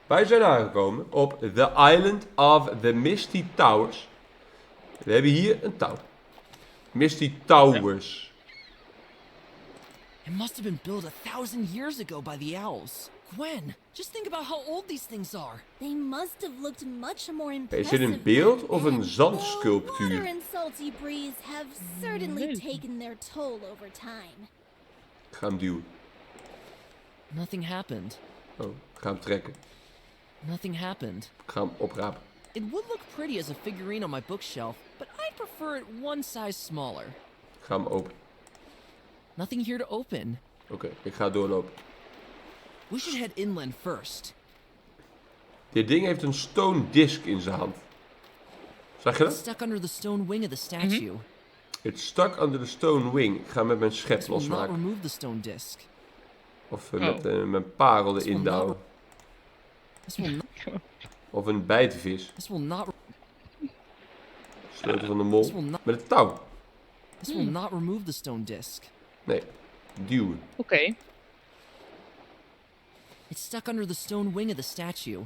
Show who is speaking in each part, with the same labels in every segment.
Speaker 1: Wij zijn aangekomen op the Island of the Misty Towers. We hebben hier een touw. Misty Towers.
Speaker 2: It must have been built 1,000 years ago by the owls. Gwen, just think about how old these things are.
Speaker 3: They must have looked much more
Speaker 1: Is
Speaker 3: impressive.
Speaker 1: dit een beeld
Speaker 3: back
Speaker 1: of een
Speaker 3: then. Water
Speaker 1: zandsculptuur?
Speaker 3: and salty breeze have certainly taken their toll over time.
Speaker 1: Ik ga hem duwen.
Speaker 2: Nothing happened.
Speaker 1: Oh, ik ga hem trekken.
Speaker 2: Nothing happened.
Speaker 1: Ik ga hem oprapen.
Speaker 2: It would look pretty as a figurine on my bookshelf, but I prefer it one size smaller.
Speaker 1: Ik ga hem open.
Speaker 2: Nothing here to open.
Speaker 1: Oké, ik ga doorlopen.
Speaker 2: We should head inland first.
Speaker 1: Dit ding heeft een stone disc in zijn hand. Zag je
Speaker 2: It's
Speaker 1: dat?
Speaker 2: stuck under the stone wing of the statue.
Speaker 1: Het stak under the stone wing. Ik ga met mijn schep
Speaker 2: This will not
Speaker 1: losmaken.
Speaker 2: remove the stone disc.
Speaker 1: Of met mijn parel erin douwen.
Speaker 2: This will not.
Speaker 1: Of een bijtvis.
Speaker 2: This will not.
Speaker 1: Sleutel van de mol. Met het touw.
Speaker 2: This will not remove the stone disc.
Speaker 1: Nee, duwen.
Speaker 4: Oké.
Speaker 2: It's stuck under the stone wing of the statue.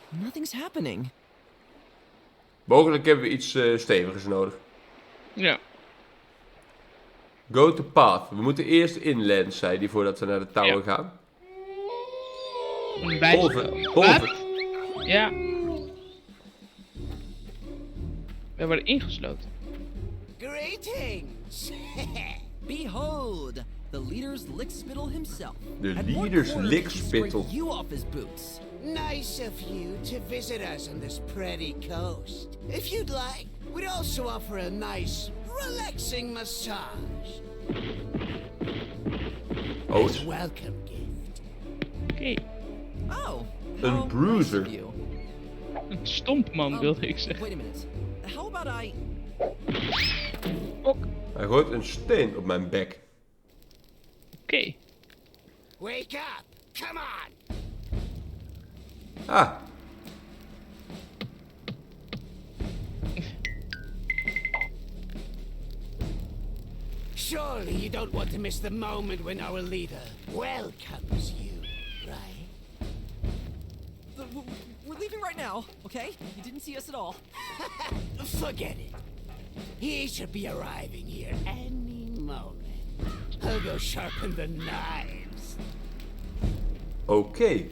Speaker 2: Nothing's happening.
Speaker 1: Mogelijk hebben we iets stevigers nodig.
Speaker 4: Ja.
Speaker 1: Go to path. We moeten eerst inland, zei die voordat we naar de tower gaan.
Speaker 4: Een
Speaker 1: Golven.
Speaker 4: Wat?
Speaker 1: Golven.
Speaker 4: Ja. We worden ingesloten.
Speaker 5: Greetings!
Speaker 2: Behold, the leader's lickspittle himself.
Speaker 1: De
Speaker 2: At what
Speaker 1: leader's
Speaker 2: corner did he scrape
Speaker 1: lickspittle.
Speaker 2: you off his boots.
Speaker 5: Nice of you to visit us on this pretty coast. If you'd like, we'd also offer a nice, relaxing massage.
Speaker 1: Oh,
Speaker 5: As a welcome gift.
Speaker 4: Oké.
Speaker 2: Oh,
Speaker 1: Een
Speaker 2: how
Speaker 1: bruiser.
Speaker 2: nice of you.
Speaker 4: Een stompman wilde ik zeggen.
Speaker 2: Wait a minute. How about I...
Speaker 4: Ok.
Speaker 1: hij gooit een steen op mijn bek.
Speaker 4: Oké.
Speaker 5: Wake up! Come on!
Speaker 1: Ah,
Speaker 5: Surely you don't want to miss the moment when our leader welcomes you, right?
Speaker 2: We're leaving right now, okay? You didn't see us at all.
Speaker 5: Forget it. He should be arriving here any moment. I'll go sharpen the knives.
Speaker 1: oké.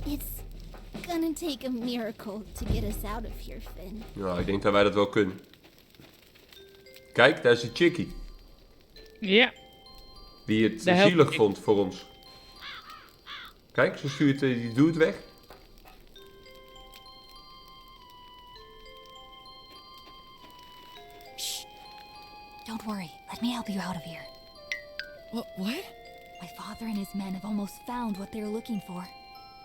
Speaker 3: It's gonna take a miracle to get us out of here, Finn.
Speaker 1: Nou, ik denk dat wij dat wel kunnen. Kijk, daar is die chickie.
Speaker 4: Ja.
Speaker 1: Die het
Speaker 4: Daar help
Speaker 1: zielig
Speaker 4: ik.
Speaker 1: vond voor ons. Kijk, ze stuurt die dude weg.
Speaker 6: Don't worry. Let me help you out of here.
Speaker 2: What?
Speaker 6: My father and his men have almost found what they're looking for.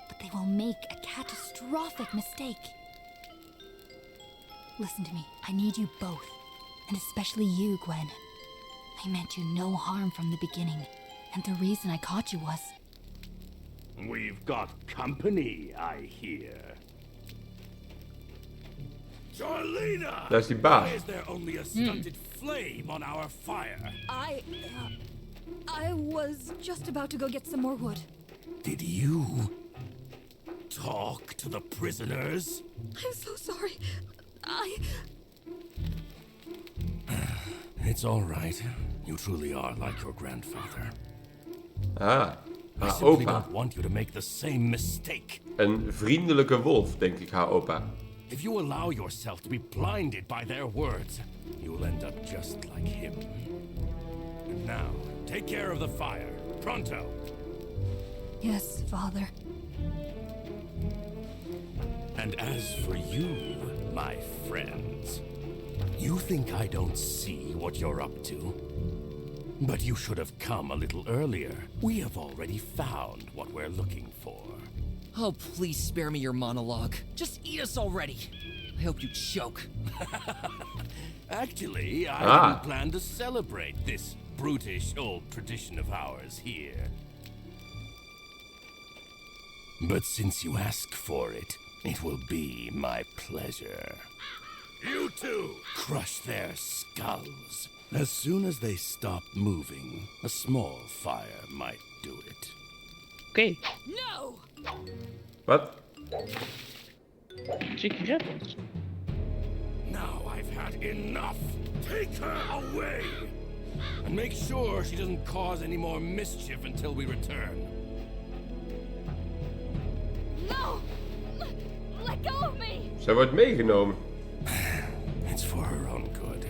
Speaker 6: But they will make a catastrophic mistake. Listen to me. I need you both. And especially you, Gwen. I meant you no harm from the beginning. And the reason I caught you was...
Speaker 7: We've got company, I hear. Charlena!
Speaker 1: Daar is die baas.
Speaker 7: Why is there only a stunted flame on our fire?
Speaker 6: I was just about to go get some more wood.
Speaker 7: Did you talk to the prisoners?
Speaker 6: I'm so sorry.
Speaker 7: It's all right. You truly are like your grandfather.
Speaker 1: Ah,
Speaker 7: I
Speaker 1: haar
Speaker 7: simply
Speaker 1: opa.
Speaker 7: don't want you to make the same mistake.
Speaker 1: Een vriendelijke wolf, denk ik, haar opa.
Speaker 7: If you allow yourself to be blinded by their words, you will end up just like him. And now, take care of the fire. Pronto!
Speaker 6: Yes, Father.
Speaker 7: And as for you, my friends, you think I don't see what you're up to? But you should have come a little earlier. We have already found what we're looking for.
Speaker 2: Oh, please spare me your monologue. Just eat us already. I hope you choke.
Speaker 7: Actually, I didn't plan to celebrate this brutish old tradition of ours here. But since you ask for it, it will be my pleasure. You too! Crush their skulls. As soon as they stop moving, a small fire might do it.
Speaker 4: Oké,
Speaker 2: No!
Speaker 1: Wat?
Speaker 4: Chicky Rebels.
Speaker 7: Now I've had enough. Take her away! And make sure she doesn't cause any more mischief until we return.
Speaker 3: No! Let go of me!
Speaker 1: Zij wordt meegenomen.
Speaker 7: It's for her own good.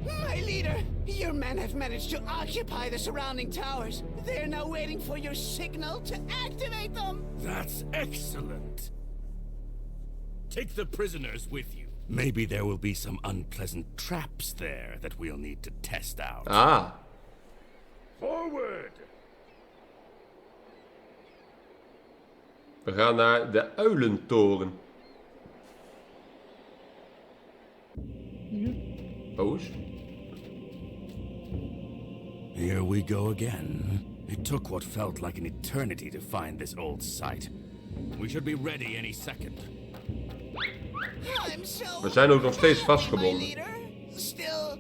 Speaker 5: My leader, your men have managed to occupy the surrounding towers. They're now waiting for your signal to activate them.
Speaker 7: That's excellent. Take the prisoners with you. Maybe there will be some unpleasant traps there that we'll need to test out.
Speaker 1: Ah.
Speaker 7: Forward!
Speaker 1: We gaan naar de uilentoren. Boos.
Speaker 7: Here we go again. It took what felt like an eternity to find this old site. We should be ready any second.
Speaker 5: I'm so
Speaker 1: We zijn ook nog steeds
Speaker 5: my
Speaker 1: vastgebonden.
Speaker 5: leader. Still,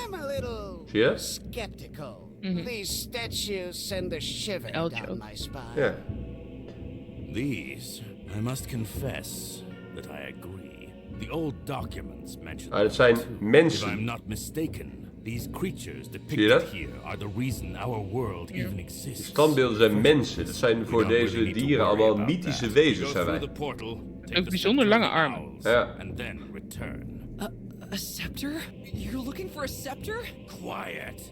Speaker 5: I'm a little
Speaker 1: Zie je?
Speaker 5: skeptical. These statues send a shiver
Speaker 4: El
Speaker 5: down
Speaker 4: joke.
Speaker 5: my spine.
Speaker 1: Ja.
Speaker 7: These, I must confess that I agree. The old documents mention
Speaker 1: Ah, dat zijn
Speaker 7: them too. If
Speaker 1: mensen.
Speaker 7: I'm not mistaken, these creatures
Speaker 1: je
Speaker 7: depicted
Speaker 1: dat?
Speaker 7: here are the reason our world even exists.
Speaker 1: Standbeelden zijn mensen. Dat zijn voor deze dieren allemaal mythische wezens, zijn wij.
Speaker 4: Ook bijzonder lange armen.
Speaker 1: Ja.
Speaker 7: And then return.
Speaker 2: A scepter? You're looking for a scepter?
Speaker 7: Quiet.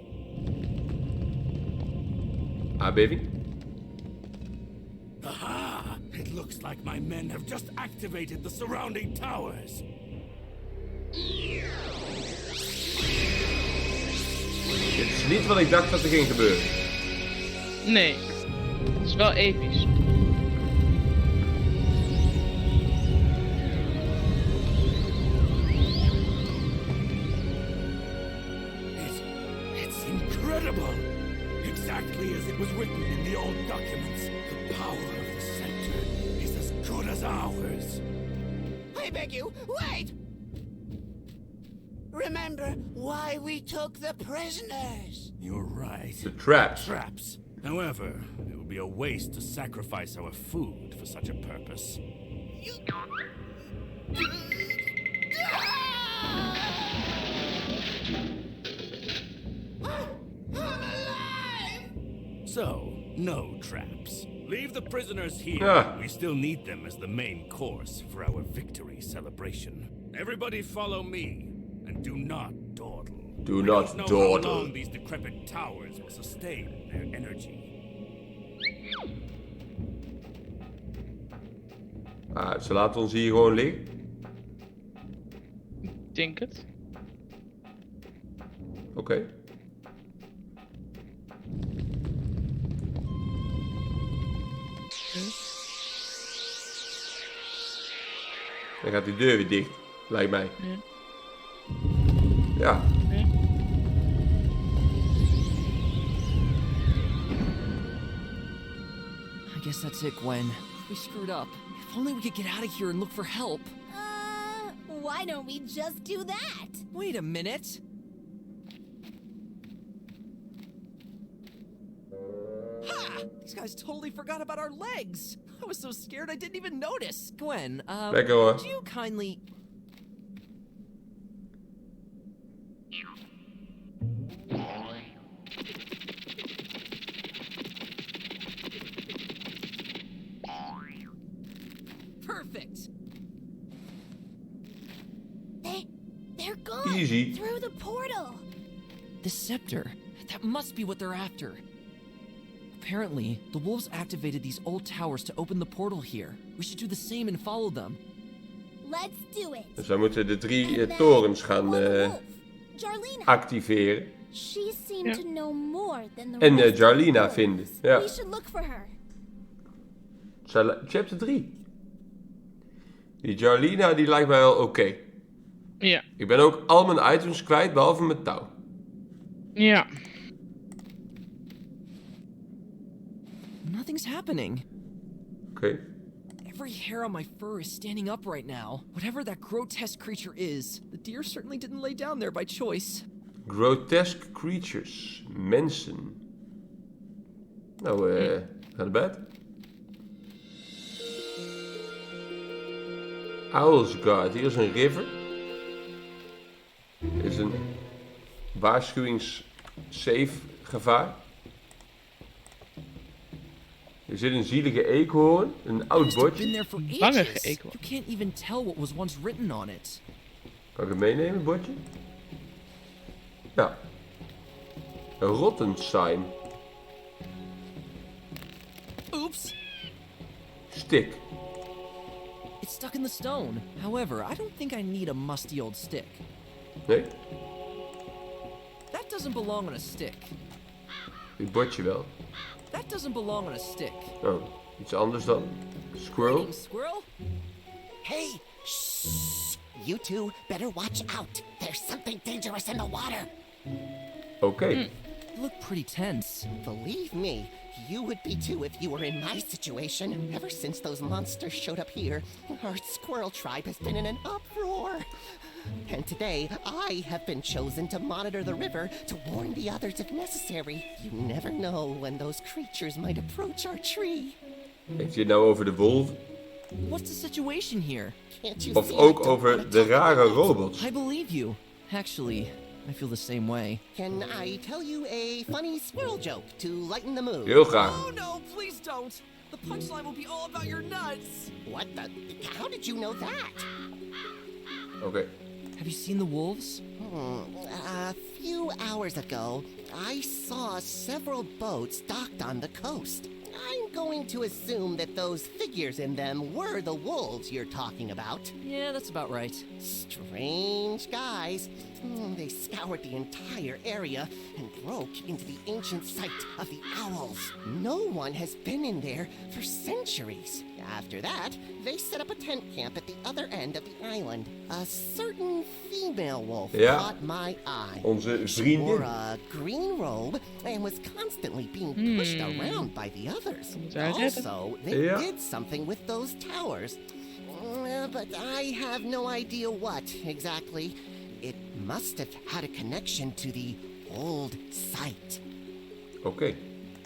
Speaker 1: Aardbeving.
Speaker 7: Aha! It looks like my men have just activated the surrounding towers.
Speaker 1: Dit is niet wat ik dacht dat er ging gebeuren.
Speaker 4: Nee. Het is wel episch.
Speaker 7: It's incredible! Exactly as it was written in the old documents. The power of the scepter is as good as ours.
Speaker 5: I beg you, wait! Remember why we took the prisoners.
Speaker 7: You're right.
Speaker 1: De traps.
Speaker 7: Traps. However, it would be a waste to sacrifice our food for such a purpose. So, no traps. Leave the prisoners here.
Speaker 1: Ah.
Speaker 7: We still need them as the main course for our victory celebration. Everybody follow me, and do not dawdle.
Speaker 1: Do
Speaker 7: I
Speaker 1: not
Speaker 7: don't know
Speaker 1: dawdle.
Speaker 7: how long these decrepit towers will sustain their energy.
Speaker 1: Ah, ze laten ons hier gewoon liggen.
Speaker 4: Ik denk het.
Speaker 1: Oké. Dan gaat die deur weer dicht, lijkt mij. Ja.
Speaker 2: I guess that's it, Gwen. We screwed up. If only we could get out of here and look for help.
Speaker 3: Why don't we just do that?
Speaker 2: Wait a minute. Ha! These guys totally forgot about our legs. I was so scared I didn't even notice. Gwen,
Speaker 1: Lekker hoor.
Speaker 2: would you kindly... Perfect.
Speaker 3: They're gone.
Speaker 1: Easy.
Speaker 3: Through the portal.
Speaker 2: The scepter. That must be what they're after. Apparently, the wolves activated these old towers to open the portal here. We should do the same and follow them.
Speaker 3: Let's do it.
Speaker 1: Dus wij moeten de drie
Speaker 3: And then
Speaker 1: torens gaan
Speaker 3: one wolf. Jarlina.
Speaker 1: activeren.
Speaker 3: She seemed
Speaker 4: Ja.
Speaker 3: to know more than the
Speaker 1: En
Speaker 3: rest of the
Speaker 1: Jarlina
Speaker 3: wolves.
Speaker 1: vinden. Ja.
Speaker 3: We should look for her.
Speaker 1: Chapter 3. Die Jarlina, die lijkt mij wel oké.
Speaker 4: Ja.
Speaker 1: Ik ben ook al mijn items kwijt, behalve mijn touw.
Speaker 4: Ja.
Speaker 2: Nothing's happening.
Speaker 1: Oké.
Speaker 2: Every hair on my fur is standing up right now. Whatever that grotesque creature is, the deer certainly didn't lay down there by choice.
Speaker 1: Grotesque creatures. Mensen. Nou, ga naar bed. Owlsgard. Hier is een river. Dit is een waarschuwingssafe gevaar. Er zit een zielige eekhoorn, een oud
Speaker 2: Must have been
Speaker 1: bordje.
Speaker 2: there for
Speaker 4: Bangige
Speaker 2: ages.
Speaker 4: eekhoorn.
Speaker 2: You can't even tell what was once written on it.
Speaker 1: Kan ik het meenemen, bordje? Ja. Een rotten sign.
Speaker 2: Oops!
Speaker 1: Stick.
Speaker 2: It's stuck in the stone. However, I don't think I need a musty old stick.
Speaker 1: Nee?
Speaker 2: That doesn't belong on a stick.
Speaker 1: Dit bordje wel.
Speaker 2: That doesn't belong on a stick.
Speaker 1: Oh, iets anders dan. Squirrel.
Speaker 2: Greetings, squirrel?
Speaker 5: Hey, shh! You two better watch out. There's something dangerous in the water.
Speaker 1: Oké.
Speaker 2: You look pretty tense.
Speaker 8: Believe me, you would be too if you were in my situation. Ever since those monsters showed up here, our squirrel tribe has been in an uproar. And today, I have been chosen to monitor the river to warn the others if necessary. You never know when those creatures might approach our tree.
Speaker 1: Heeft je het nou over de wolven?
Speaker 2: What's the situation here?
Speaker 8: Can't you
Speaker 1: Of
Speaker 8: see I
Speaker 1: ook
Speaker 8: don't
Speaker 1: over
Speaker 8: wanna
Speaker 1: de
Speaker 8: talk
Speaker 1: rare
Speaker 8: about it?
Speaker 1: robots?
Speaker 2: I believe you. Actually, I feel the same way.
Speaker 8: Can I tell you a funny squirrel joke to lighten the mood?
Speaker 1: Heel graag.
Speaker 2: Oh no, please don't! The punchline will be all about your nuts!
Speaker 8: What the? How did you know that?
Speaker 1: Oké.
Speaker 2: Have you seen the wolves?
Speaker 8: A few hours ago, I saw several boats docked on the coast. I'm going to assume that those figures in them were the wolves you're talking about.
Speaker 2: Yeah, that's about right.
Speaker 8: Strange guys. They scoured the entire area and broke into the ancient site of the owls. No one has been in there for centuries. After that, they set up a tent camp at the other end of the island. A certain female wolf
Speaker 1: Ja.
Speaker 8: caught my eye.
Speaker 1: Onze
Speaker 8: She wore
Speaker 1: vriendin.
Speaker 8: a green robe and was constantly being pushed around by the others.
Speaker 4: Moeten we het hebben?
Speaker 8: Also, they
Speaker 1: Ja.
Speaker 8: did something with those towers. But I have no idea what exactly. It must have had a connection to the old site.
Speaker 1: Oké.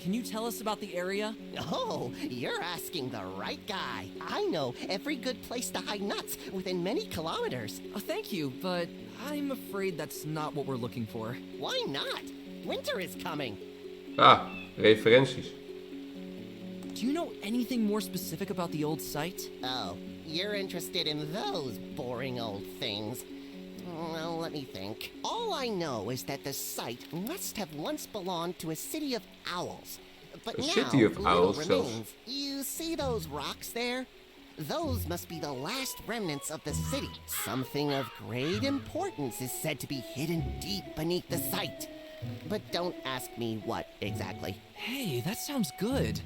Speaker 2: Can you tell us about the area?
Speaker 8: Oh, you're asking the right guy. I know every good place to hide nuts within many kilometers.
Speaker 2: Oh, thank you, but I'm afraid that's not what we're looking for.
Speaker 8: Why not? Winter is coming.
Speaker 1: Ah, referenties.
Speaker 2: Do you know anything more specific about the old site?
Speaker 8: Oh, you're interested in those boring old things. Well, let me think. All I know is that the site must have once belonged to a city of owls. But
Speaker 1: A
Speaker 8: now,
Speaker 1: city of
Speaker 8: little
Speaker 1: owls zelfs.
Speaker 8: remains. You see those rocks there? Those must be the last remnants of the city. Something of great importance is said to be hidden deep beneath the site. But don't ask me what exactly.
Speaker 2: Hey, that sounds good.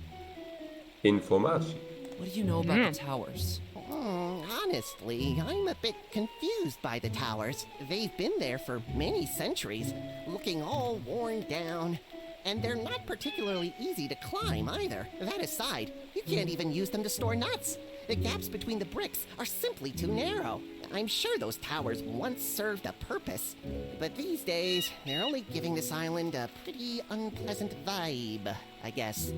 Speaker 1: Informatie.
Speaker 2: What do you know about the towers?
Speaker 8: Honestly, I'm a bit confused by the towers. They've been there for many centuries, looking all worn down. And they're not particularly easy to climb either. That aside, you can't even use them to store nuts. The gaps between the bricks are simply too narrow. I'm sure those towers once served a purpose, but these days, they're only giving this island a pretty unpleasant vibe, I guess.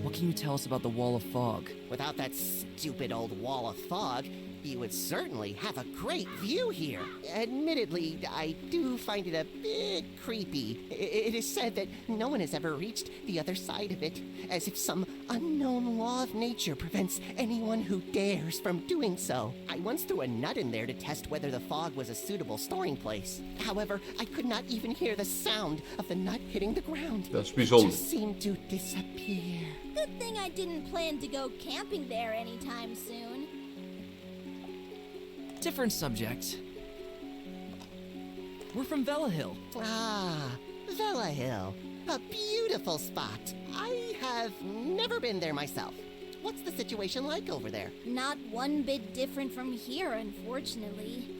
Speaker 2: What can you tell us about the wall of fog?
Speaker 8: Without that stupid old wall of fog, you would certainly have a great view here. Admittedly, I do find it a bit creepy. It is said that no one has ever reached the other side of it, as if some unknown law of nature prevents anyone who dares from doing so. I once threw a nut in there to test whether the fog was a suitable storing place. However, I could not even hear the sound of the nut hitting the ground.
Speaker 1: Dat is
Speaker 8: It
Speaker 1: bijzonder.
Speaker 8: just seemed to disappear.
Speaker 3: Good thing I didn't plan to go camping there anytime soon.
Speaker 2: Different subject. We're from Vela Hill.
Speaker 8: Ah, Vela Hill. A beautiful spot. I have never been there myself. What's the situation like over there?
Speaker 3: Not one bit different from here, unfortunately.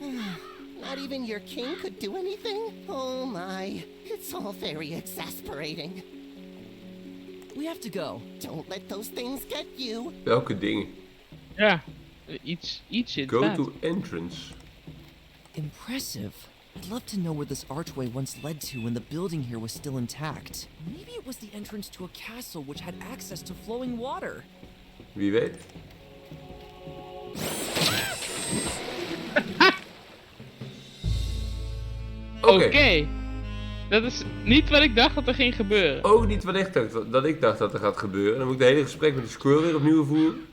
Speaker 8: Not even your king could do anything? Oh my, it's all very exasperating.
Speaker 2: We have to go.
Speaker 8: Don't let those things get you.
Speaker 1: Welke dingen?
Speaker 4: Ja, iets
Speaker 1: Go
Speaker 4: inderdaad.
Speaker 1: to entrance.
Speaker 2: Impressive. I'd love to know where this archway once led to when the building here was still intact. Maybe it was the entrance to a castle which had access to flowing water.
Speaker 1: Wie weet.
Speaker 4: Oké. Dat is niet wat ik dacht dat er ging gebeuren.
Speaker 1: Ook niet wat ik dacht dat er gaat gebeuren. Dan moet ik het hele gesprek met de squirrel weer opnieuw voeren.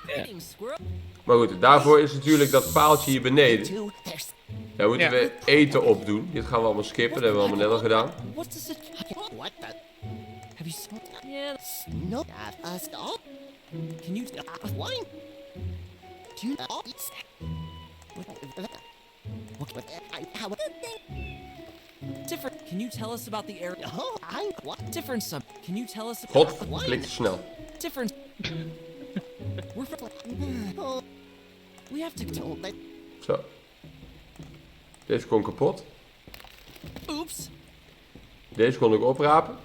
Speaker 2: Greetings, squirrel.
Speaker 1: Maar goed, daarvoor is natuurlijk dat paaltje hier beneden.
Speaker 8: Two, there's
Speaker 1: Daar moeten we eten opdoen. Dit gaan we allemaal skippen, dat hebben we allemaal net al gedaan.
Speaker 2: What's this?
Speaker 8: what the
Speaker 2: Have you seen? Yeah.
Speaker 8: no us all
Speaker 2: Can you?
Speaker 8: wine.
Speaker 2: Do you?
Speaker 8: How
Speaker 2: Different. Can you tell us about the area?
Speaker 8: oh, I what
Speaker 2: Different sub. Can you tell us?
Speaker 1: God, klik te snel.
Speaker 2: Different. We're.
Speaker 8: oh,
Speaker 2: We have to.
Speaker 8: don't let
Speaker 1: Zo. Deze kon kapot.
Speaker 2: Oops.
Speaker 1: Deze kon ik oprapen.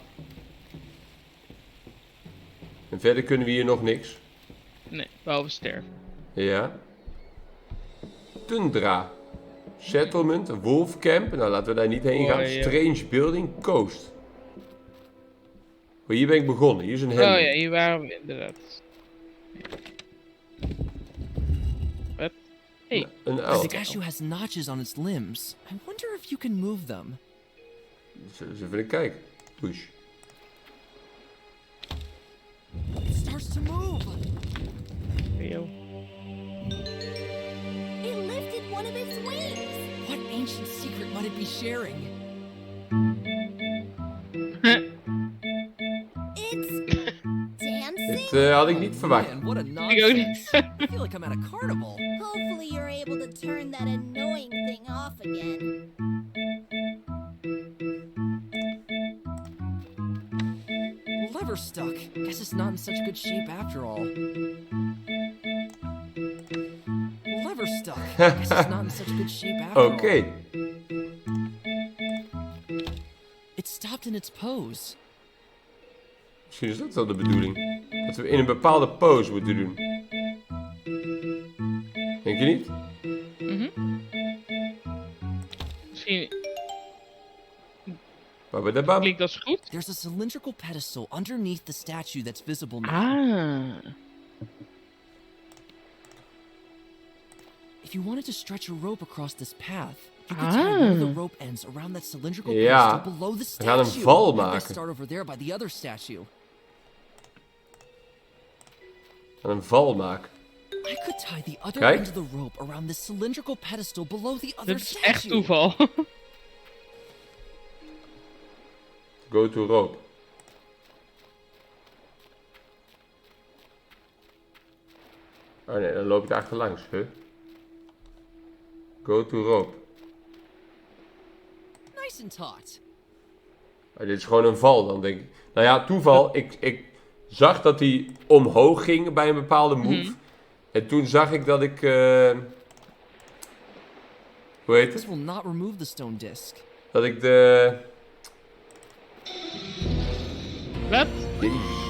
Speaker 1: En verder kunnen we hier nog niks.
Speaker 4: Nee, behalve sterven.
Speaker 1: Ja. Tundra. Settlement, Wolfcamp. Nou, laten we daar niet heen gaan.
Speaker 4: Ja.
Speaker 1: Strange Building, Coast. Oh, hier ben ik begonnen. Hier is een
Speaker 4: Oh
Speaker 1: hemel.
Speaker 4: ja, hier waren we inderdaad. Wat? Hey,
Speaker 1: Een
Speaker 2: The
Speaker 1: uil.
Speaker 2: statue has notches on its limbs. I wonder if you can move them.
Speaker 1: Zullen we even kijken. Push.
Speaker 2: It starts to move.
Speaker 4: yo.
Speaker 3: It lifted one of its wings.
Speaker 2: What ancient secret might it be sharing?
Speaker 3: It's dancing.
Speaker 1: Dit had ik niet verwacht.
Speaker 2: Man, what a
Speaker 4: Ik ook
Speaker 2: nonsense.
Speaker 4: niet.
Speaker 2: I feel like I'm at a carnival.
Speaker 3: Hopefully you're able to turn that annoying thing off again.
Speaker 2: Lever stuck. Guess it's not in such good shape after all. Lever stuck. Guess it's not in such good shape after
Speaker 1: Oké.
Speaker 2: all. It stopped in its pose.
Speaker 1: Misschien is dat wel de bedoeling. Dat we in een bepaalde pose moeten doen. Denk je niet?
Speaker 4: Misschien
Speaker 1: Babadabam.
Speaker 4: klinkt dat goed.
Speaker 2: There's a cylindrical pedestal underneath the statue that's visible now.
Speaker 4: Ah.
Speaker 2: If you wanted to stretch a rope across this path, you could tie one of the rope ends around that cylindrical
Speaker 1: Ja,
Speaker 2: pedestal below the
Speaker 1: we gaan een
Speaker 2: statue.
Speaker 1: val
Speaker 2: Maybe
Speaker 1: maken.
Speaker 2: start over there by the other statue.
Speaker 1: Aan een val maken.
Speaker 2: I could tie the other
Speaker 1: Kijk.
Speaker 2: end of the rope around this cylindrical pedestal below the other
Speaker 4: Dit is
Speaker 2: statue.
Speaker 4: echt toeval.
Speaker 1: Go to rope. Oh nee, dan loop ik daar langs. Huh? Go to rope.
Speaker 2: Nice and taut.
Speaker 1: Maar dit is gewoon een val dan, denk ik. Nou ja, toeval. Ik zag dat hij omhoog ging bij een bepaalde move. En toen zag ik dat ik... hoe heet
Speaker 2: This
Speaker 1: het?
Speaker 2: will not remove the stone disc.
Speaker 1: Dat ik de...
Speaker 4: Wat?
Speaker 1: Jezus.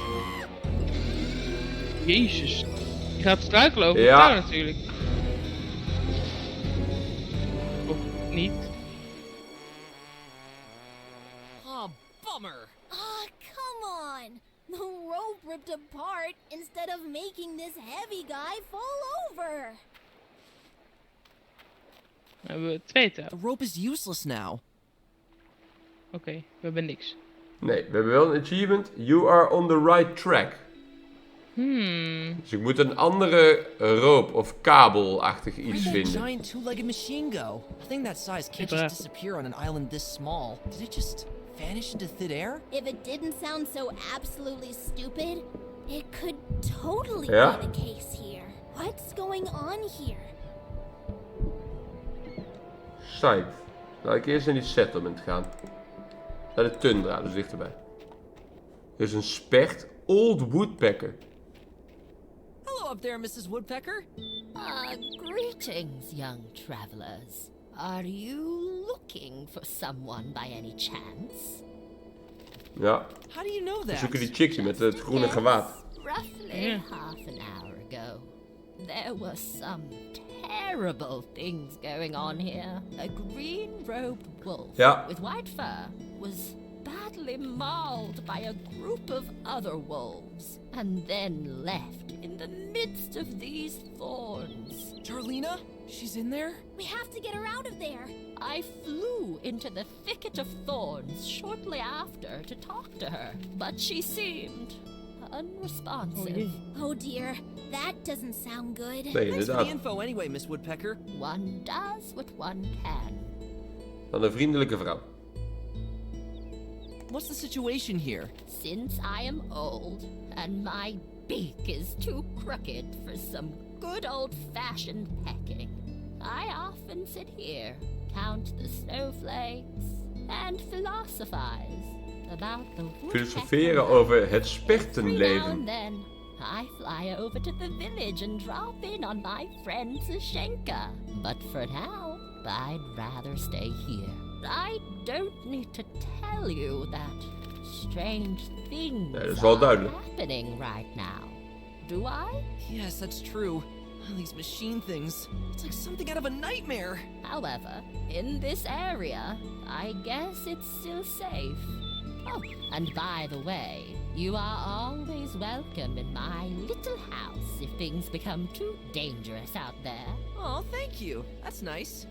Speaker 4: Jezus. Je gaat struikelen over
Speaker 1: Ja.
Speaker 4: de touw natuurlijk. Of niet?
Speaker 2: Ah, bummer.
Speaker 3: Ah, come on! The rope ripped apart instead of making this heavy guy fall over.
Speaker 4: Dan hebben we 2 touw.
Speaker 2: The rope is useless now.
Speaker 4: Oké, we hebben niks.
Speaker 1: Nee, we hebben wel een achievement. You are on the right track. Dus ik moet een andere rope of kabelachtig iets
Speaker 2: Where'd that
Speaker 1: vinden.
Speaker 2: giant two-legged machine go? A thing that size can't
Speaker 4: Bruh.
Speaker 2: just disappear on an island this small. Did it just vanish into thin air?
Speaker 3: If it didn't sound so absolutely stupid, it could totally
Speaker 1: Ja?
Speaker 3: be the case here. What's going on here?
Speaker 1: Site. Laat ik eerst naar die settlement gaan. Naar de tundra, dus dichterbij. Er is een specht. Old Woodpecker.
Speaker 2: Hello up there, Mrs. Woodpecker.
Speaker 9: Greetings, young travelers. Are you looking for someone by any chance?
Speaker 1: Ja,
Speaker 2: How do you know
Speaker 1: we
Speaker 2: that?
Speaker 1: zoeken die chickie met het groene gewaad.
Speaker 9: Roughly half an hour ago, there were some terrible things going on here. A green-robed wolf
Speaker 1: Ja.
Speaker 9: with white fur was badly mauled by a group of other wolves and then left in the midst of these thorns.
Speaker 2: Charlena? She's in there?
Speaker 3: We have to get her out of there.
Speaker 9: I flew into the thicket of thorns shortly after to talk to her, but she seemed unresponsive.
Speaker 3: Oh dear, that doesn't sound good.
Speaker 1: Nee,
Speaker 2: Thanks for the
Speaker 1: inderdaad.
Speaker 2: info anyway, Miss Woodpecker.
Speaker 9: One does what one can.
Speaker 1: Dan een vriendelijke vrouw.
Speaker 2: What's the situation here?
Speaker 9: Since I am old and my beak is too crooked for some good old-fashioned pecking, I often sit here, count the snowflakes, and philosophize about the
Speaker 1: Filosoferen
Speaker 9: woodpecker.
Speaker 1: over het
Speaker 9: Every now and
Speaker 1: spertenleven.
Speaker 9: then, I fly over to the village and drop in on my friend Zashenka. But for now, I'd rather stay here. I don't need to tell you that strange things
Speaker 1: Nee, dat is wel
Speaker 9: are
Speaker 1: duidelijk.
Speaker 9: happening right now. Do I?
Speaker 2: Yes, that's true. These machine things. It's like something out of a nightmare.
Speaker 9: However, in this area, I guess it's still safe. Oh, and by the way, you are always welcome in my little house if things become too dangerous out there.
Speaker 2: Oh, thank you. That's nice.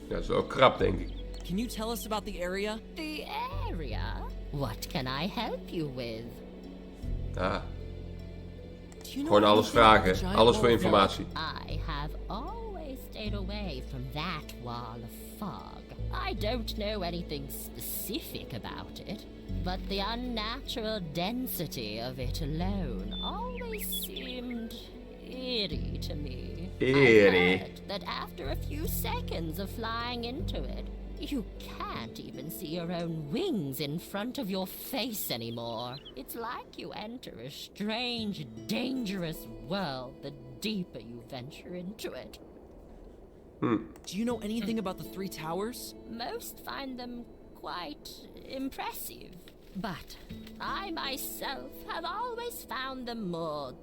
Speaker 1: Ja, dat is wel krap, denk ik.
Speaker 2: Can you tell us about the area?
Speaker 9: The area? What can I help you with?
Speaker 1: Ah,
Speaker 2: Do you know
Speaker 1: gewoon alles
Speaker 2: anything about the
Speaker 1: vragen.
Speaker 2: giant
Speaker 1: Alles
Speaker 2: wall
Speaker 1: voor
Speaker 2: of
Speaker 1: informatie.
Speaker 9: I have always stayed away from that wall of fog. I don't know anything specific about it, but the unnatural density of it alone always seemed eerie to me.
Speaker 1: Eerie.
Speaker 9: I heard that after a few seconds of flying into it, you can't even see your own wings in front of your face anymore. It's like you enter a strange, dangerous world the deeper you venture into it.
Speaker 2: Do you know anything about the three towers?
Speaker 9: Most find them quite impressive, but I myself have always found them more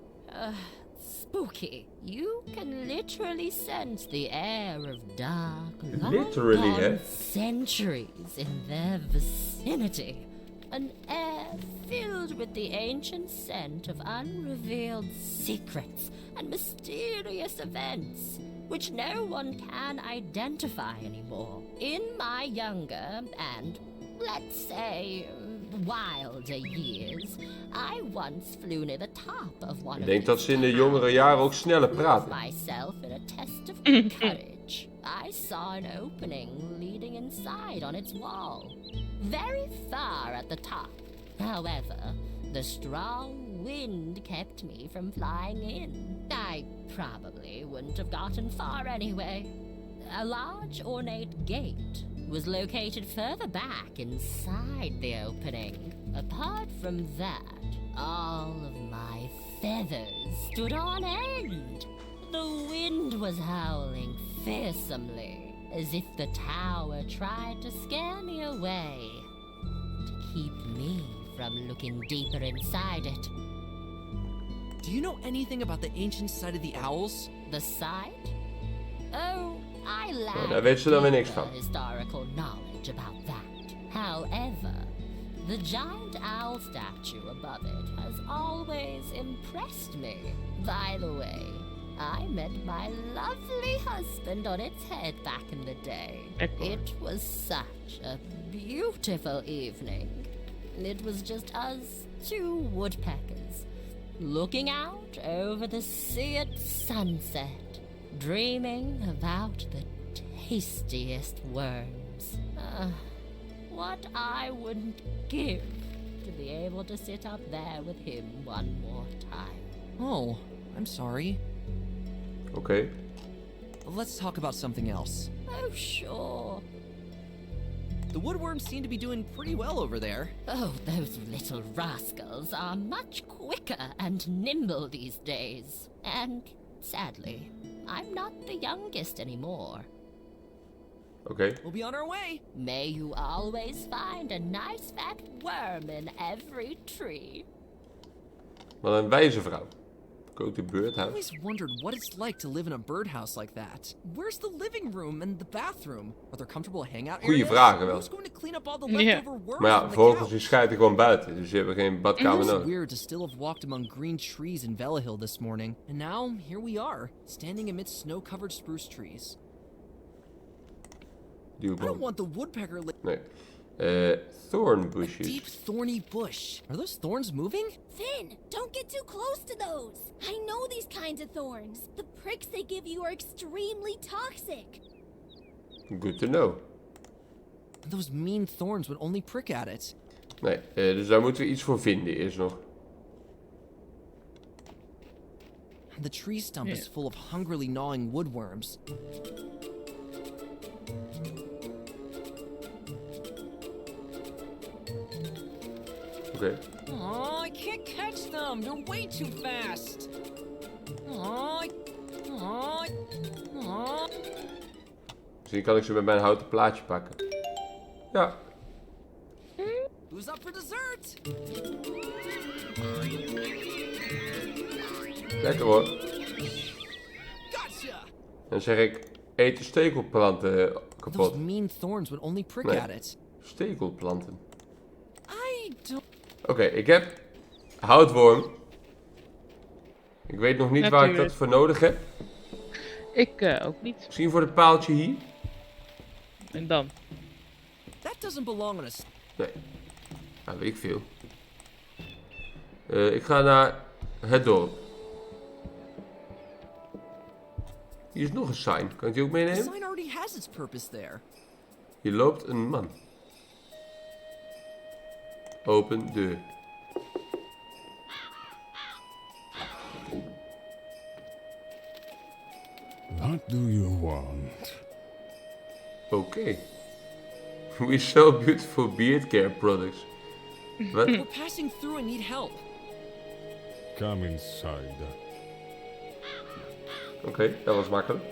Speaker 9: spooky. You can literally sense the air of dark,
Speaker 1: Literally,
Speaker 9: long-gone
Speaker 1: eh?
Speaker 9: centuries in their vicinity. An air filled with the ancient scent of unrevealed secrets and mysterious events which no one can identify anymore. In my younger and, let's say, wilder years, I once flew near the top of one
Speaker 1: Ik
Speaker 9: of
Speaker 1: denk dat
Speaker 9: these
Speaker 1: ze in de
Speaker 9: towers.
Speaker 1: jongere jaren ook sneller
Speaker 9: Prove
Speaker 1: praten.
Speaker 9: myself in a test of courage. I saw an opening leading inside on its wall, very far at the top. However, the strong wind kept me from flying in. I probably wouldn't have gotten far anyway. A large ornate gate was located further back inside the opening. Apart from that, all of my feathers stood on end. The wind was howling fearsomely, as if the tower tried to scare me away, to keep me from looking deeper inside it.
Speaker 2: Do you know anything about the ancient site of the owls?
Speaker 9: The site? Oh, I lack
Speaker 1: daar weet ze dan weer niks van.
Speaker 9: historical knowledge about that. However, the giant owl statue above it has always impressed me. By the way, I met my lovely husband on its head back in the day. It was such a beautiful evening. It was just us two woodpeckers, looking out over the seared sunset, dreaming about the tastiest worms. What I wouldn't give to be able to sit up there with him one more time.
Speaker 2: Oh, I'm sorry.
Speaker 1: Oké.
Speaker 2: Let's talk about something else.
Speaker 9: Oh, sure.
Speaker 2: The woodworms seem to be doing pretty well over there.
Speaker 9: Oh, those little rascals are much quicker and nimble these days. And sadly, I'm not the youngest anymore.
Speaker 1: Oké.
Speaker 2: We'll be on our way.
Speaker 9: May you always find a nice fat worm in every tree.
Speaker 1: Wat een wijze vrouw. Go to
Speaker 2: I
Speaker 1: birdhouse.
Speaker 2: always wondered what it's like to live in a birdhouse like that. Where's the living room and the bathroom? Are there comfortable hangout areas?
Speaker 1: Goeie vragen wel.
Speaker 2: Who's going to clean up all the
Speaker 4: Ja.
Speaker 2: leftover worms
Speaker 1: Maar ja,
Speaker 2: on the
Speaker 1: vogels die
Speaker 2: couch?
Speaker 1: schijten gewoon buiten. Dus je hebt geen badkamer
Speaker 2: It was
Speaker 1: nodig.
Speaker 2: weird to still have walked among green trees in Hill this morning. And now, here we are, standing amidst snow-covered spruce trees. I don't
Speaker 1: Duwboom.
Speaker 2: want the woodpecker
Speaker 1: Nee. Thorn bushes.
Speaker 2: deep thorny bush. Are those thorns moving?
Speaker 3: Finn, don't get too close to those. I know these kinds of thorns. The pricks they give you are extremely toxic.
Speaker 1: Good to know.
Speaker 2: Those mean thorns would only prick at it.
Speaker 1: Nee, dus daar moeten we iets voor vinden eerst nog.
Speaker 2: The tree stump is
Speaker 4: Yeah.
Speaker 2: full of hungrily gnawing woodworms.
Speaker 1: Oké.
Speaker 2: Oh, I can't catch them. They're way too fast. Oh, oh, oh.
Speaker 1: Misschien kan ik ze met mijn houten plaatje pakken. Ja.
Speaker 2: Who's up for dessert?
Speaker 1: Lekker hoor.
Speaker 2: Gotcha.
Speaker 1: Dan zeg ik, eet de stekelplanten kapot.
Speaker 2: Those mean thorns would only prick
Speaker 1: Nee.
Speaker 2: at it.
Speaker 1: Stekelplanten.
Speaker 2: I don't.
Speaker 1: Oké, ik heb houtworm. Ik weet nog niet waar ik dat
Speaker 4: Natuurlijk.
Speaker 1: voor nodig heb.
Speaker 4: Ik ook niet.
Speaker 1: Misschien voor het paaltje hier.
Speaker 4: En dan?
Speaker 2: That doesn't belong on us.
Speaker 1: Nee. Nou, weet ik veel. Ik ga naar het dorp. Hier is nog een sign. Kan ik die ook
Speaker 2: The
Speaker 1: meenemen?
Speaker 2: sign already has its purpose there.
Speaker 1: Hier loopt een man. Open deur.
Speaker 7: What do you want?
Speaker 1: Oké. We sell beautiful beard care products. Wat?
Speaker 2: We're passing through and need help.
Speaker 7: Come inside.
Speaker 1: Oké, dat was makkelijk.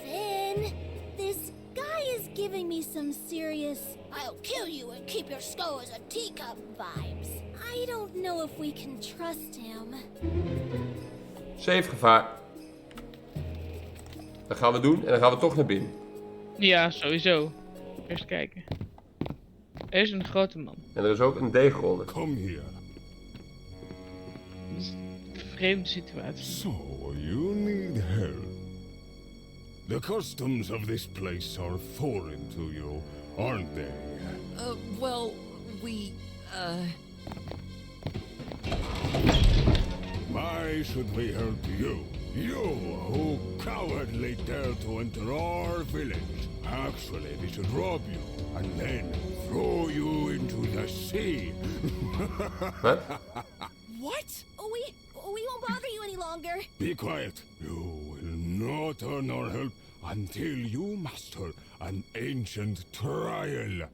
Speaker 3: Finn, this guy is giving me some serious I'll kill you and keep your skull as a teacup vibes. I don't know if we can trust him.
Speaker 1: Safe gevaar. Dat gaan we doen en dan gaan we toch naar binnen.
Speaker 4: Ja, sowieso. Eerst kijken. Er is een grote man.
Speaker 1: En er is ook een deegrolder.
Speaker 7: Come here.
Speaker 4: Dat is een vreemde situatie.
Speaker 7: So, you need help. The customs of this place are foreign to you, aren't they?
Speaker 2: Well, we,
Speaker 7: Why should we help you? You who cowardly dare to enter our village. Actually, we should rob you and then throw you into the sea.
Speaker 1: Wat?
Speaker 2: what?
Speaker 3: We won't bother you any longer.
Speaker 7: Be quiet. You will not earn our help until you master an ancient trial.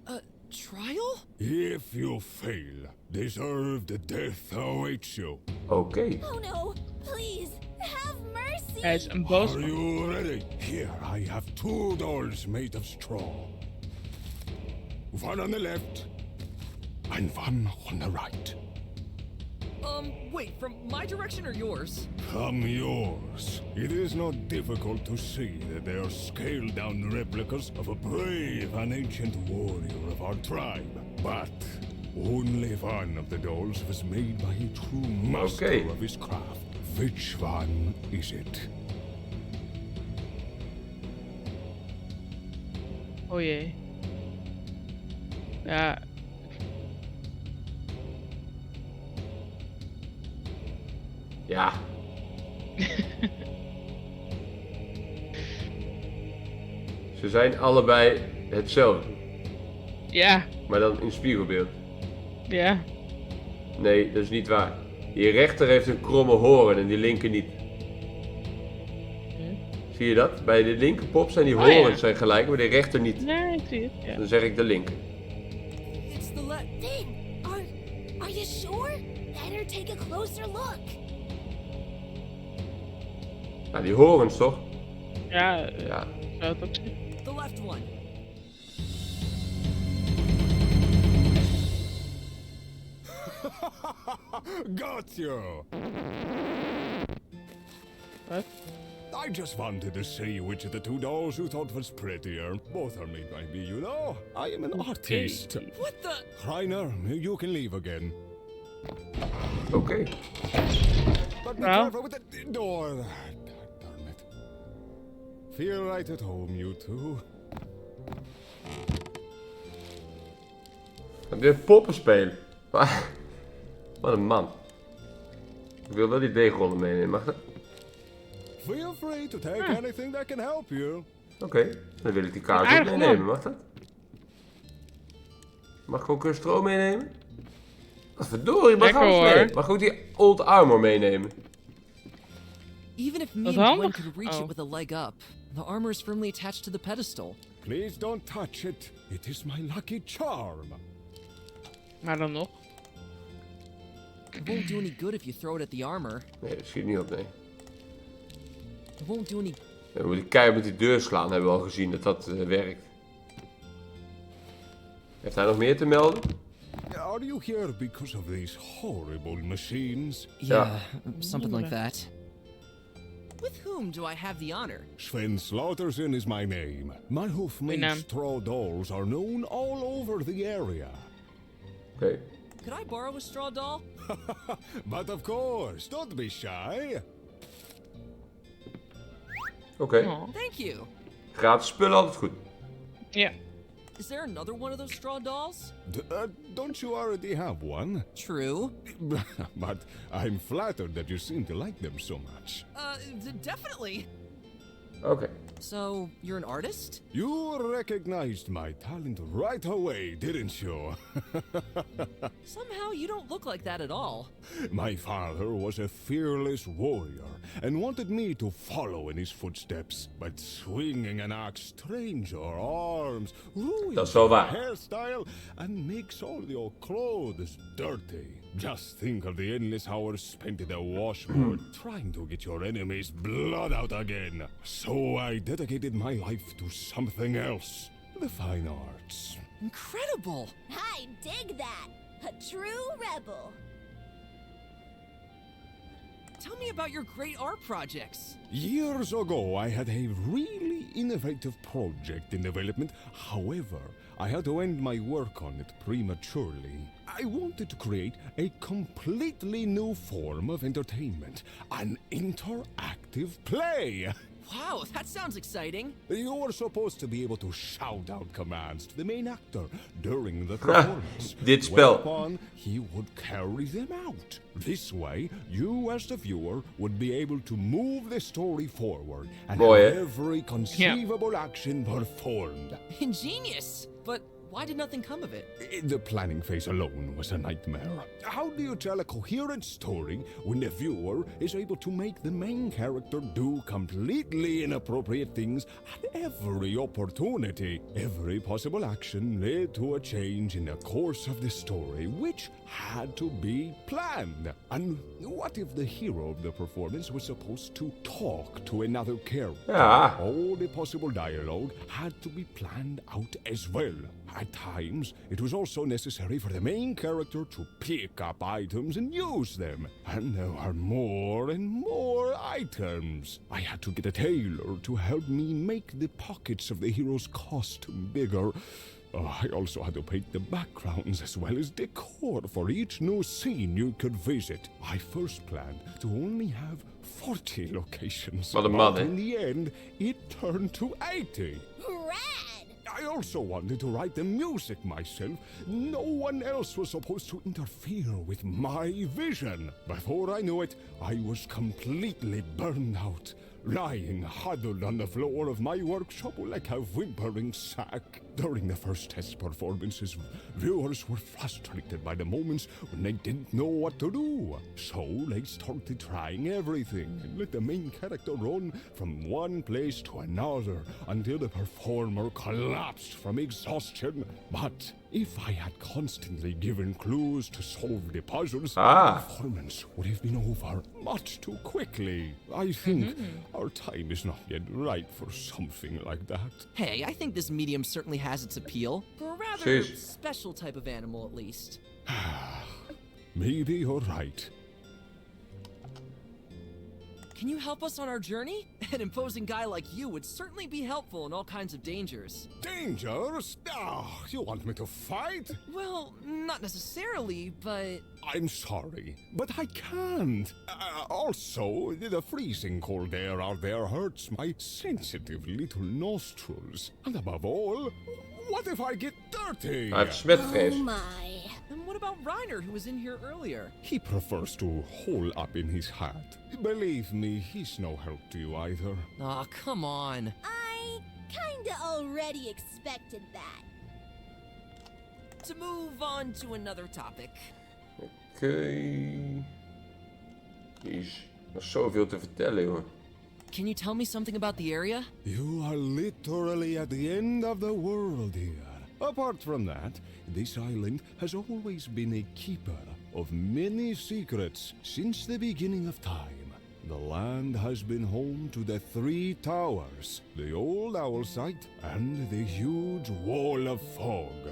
Speaker 2: Trial?
Speaker 7: If you fail, deserved death awaits you.
Speaker 1: Oké.
Speaker 3: Oh no, please, have mercy.
Speaker 4: Hij is een boos
Speaker 7: Are
Speaker 4: man.
Speaker 7: you ready? Here, I have 2 dolls made of straw. One on the left, and one on the right.
Speaker 2: Wait, from my direction or yours?
Speaker 7: From yours. It is not difficult to see that they are scaled-down replicas of a brave and ancient warrior of our tribe. But only one of the dolls was made by a true master
Speaker 1: Okay.
Speaker 7: of his craft. Which one is it?
Speaker 4: Oh jee. Ja.
Speaker 1: Ja. Ze zijn allebei hetzelfde.
Speaker 4: Ja.
Speaker 1: Maar dan in spiegelbeeld.
Speaker 4: Ja.
Speaker 1: Nee, dat is niet waar. Die rechter heeft een kromme horen en die linker niet. Zie je dat? Bij de linker pop zijn die
Speaker 4: Oh,
Speaker 1: horens
Speaker 4: ja.
Speaker 1: zijn gelijk, maar de rechter niet.
Speaker 4: Nee, ik zie het. Ja.
Speaker 1: Dan zeg ik de linker.
Speaker 2: It's the left.
Speaker 3: Finn, are you sure? Better take a closer look.
Speaker 1: Nou, die horens toch?
Speaker 4: Ja,
Speaker 1: Ja.
Speaker 4: zou het ook zijn.
Speaker 2: The left one.
Speaker 10: Got you!
Speaker 4: What?
Speaker 10: I just wanted to see which of the two dolls you thought was prettier. Both are made by me, you know. I am an artist.
Speaker 2: What the?
Speaker 10: Reiner, you can leave again.
Speaker 1: Oké.
Speaker 10: But be
Speaker 4: Well.
Speaker 10: careful with the door. Darn it. Feel right at home, you two.
Speaker 1: Gaan weer poppen spelen. Wat een man. Ik wil wel die deegrollen meenemen, mag dat?
Speaker 10: Feel free to take anything that can help you.
Speaker 1: Oké, dan wil ik die kaart ook
Speaker 4: Aardig
Speaker 1: meenemen,
Speaker 4: man.
Speaker 1: mag dat? Mag ik ook een stroom meenemen? Wat verdorie, mag
Speaker 4: Lekker,
Speaker 1: alles mee.
Speaker 4: hoor.
Speaker 1: Mag ik ook die old armor meenemen?
Speaker 2: Even if me
Speaker 4: Wat
Speaker 2: and Gwen
Speaker 4: handig.
Speaker 2: could reach
Speaker 4: Oh.
Speaker 2: it with a leg up, the armor is firmly attached to the pedestal.
Speaker 10: Please don't touch it. It is my lucky charm.
Speaker 4: Maar dan nog.
Speaker 2: It won't do any good if you throw it at the armor.
Speaker 1: Nee, dat schiet niet op, nee.
Speaker 2: It won't do any.
Speaker 1: We moeten keihard met die deur slaan, hebben we al gezien dat dat werkt. Heeft hij nog meer te melden?
Speaker 10: Are you here because of these horrible machines?
Speaker 2: Yeah, something like that. With whom do I have the honor?
Speaker 10: Sven Slaughterson is my name. My hoof-made
Speaker 4: naam.
Speaker 10: straw dolls are known all over the area.
Speaker 1: Oké.
Speaker 2: Could I borrow a straw doll?
Speaker 10: But of course, don't be shy.
Speaker 1: Oké.
Speaker 4: Oh.
Speaker 2: Thank you.
Speaker 1: Gratis spullen altijd goed.
Speaker 4: Ja.
Speaker 2: Is there another one of those straw dolls?
Speaker 10: Don't you already have one?
Speaker 2: True.
Speaker 10: But I'm flattered that you seem to like them so much.
Speaker 2: Definitely.
Speaker 1: Oké.
Speaker 2: So, you're an artist?
Speaker 10: You recognized my talent right away, didn't you?
Speaker 2: Somehow you don't look like that at all.
Speaker 10: My father was a fearless warrior and wanted me to follow in his footsteps. But swinging an axe strains your arms, ruins
Speaker 1: Dat is wel
Speaker 10: your
Speaker 1: waar.
Speaker 10: hairstyle, and makes all your clothes dirty. Just think of the endless hours spent in the washboard trying to get your enemy's blood out again. So I dedicated my life to something else. The fine arts.
Speaker 2: Incredible!
Speaker 3: I dig that. A true rebel.
Speaker 2: Tell me about your great art projects.
Speaker 10: Years ago, I had a really innovative project in development. However, I had to end my work on it prematurely. I wanted to create a completely new form of entertainment, an interactive play.
Speaker 2: Wow, that sounds exciting.
Speaker 10: You were supposed to be able to shout out commands to the main actor during the performance.
Speaker 1: Dit spel.
Speaker 10: Whereupon he would carry them out. This way, you as the viewer would be able to move the story forward and
Speaker 1: Mooi,
Speaker 10: have
Speaker 1: hè?
Speaker 10: every conceivable action performed.
Speaker 2: Ingenious! But why did nothing come of it?
Speaker 10: The planning phase alone was a nightmare. How do you tell a coherent story when the viewer is able to make the main character do completely inappropriate things at every opportunity? Every possible action led to a change in the course of the story, which had to be planned. And what if the hero of the performance was supposed to talk to another character?
Speaker 1: Ja.
Speaker 10: All the possible dialogue had to be planned out as well. At times, it was also necessary for the main character to pick up items and use them. And there were more and more items. I had to get a tailor to help me make the pockets of the hero's costume bigger. I also had to paint the backgrounds as well as decor for each new scene you could visit. I first planned to only have 40 locations.
Speaker 1: Wat een man,
Speaker 10: but
Speaker 1: hè?
Speaker 10: in the end, it turned to 80.
Speaker 3: Rad!
Speaker 10: I also wanted to write the music myself. No one else was supposed to interfere with my vision. Before I knew it, I was completely burned out, lying huddled on the floor of my workshop like a whimpering sack. During the first test performances, viewers were frustrated by the moments when they didn't know what to do. So they started trying everything and let the main character run from one place to another until the performer collapsed from exhaustion. But if I had constantly given clues to solve the puzzles, the performance would have been over much too quickly. I think our time is not yet right for something like that.
Speaker 2: Hey, I think this medium certainly has its appeal. For a rather
Speaker 1: Jeez.
Speaker 2: special type of animal, at least.
Speaker 10: maybe you're right.
Speaker 2: Can you help us on our journey? An imposing guy like you would certainly be helpful in all kinds of dangers.
Speaker 10: Dangers? Oh, you want me to fight?
Speaker 2: Well, not necessarily, but...
Speaker 10: I'm sorry, but I can't. Also, the freezing cold air out there hurts my sensitive little nostrils. And above all, what if I get dirty?
Speaker 1: Hij heeft smetvrees.
Speaker 3: Oh my.
Speaker 2: And what about Reiner, who was in here earlier?
Speaker 10: He prefers to hole up in his hat. Believe me, he's no help to you either.
Speaker 2: Aw, come on.
Speaker 3: I kinda already expected that.
Speaker 2: To move on to another topic.
Speaker 1: Oké. Jeez, nog zoveel te vertellen, hoor.
Speaker 2: Can you tell me something about the area?
Speaker 10: You are literally at the end of the world here. Apart from that, this island has always been a keeper of many secrets since the beginning of time. The land has been home to the 3 towers, the old Owlsgard, and the huge wall of fog.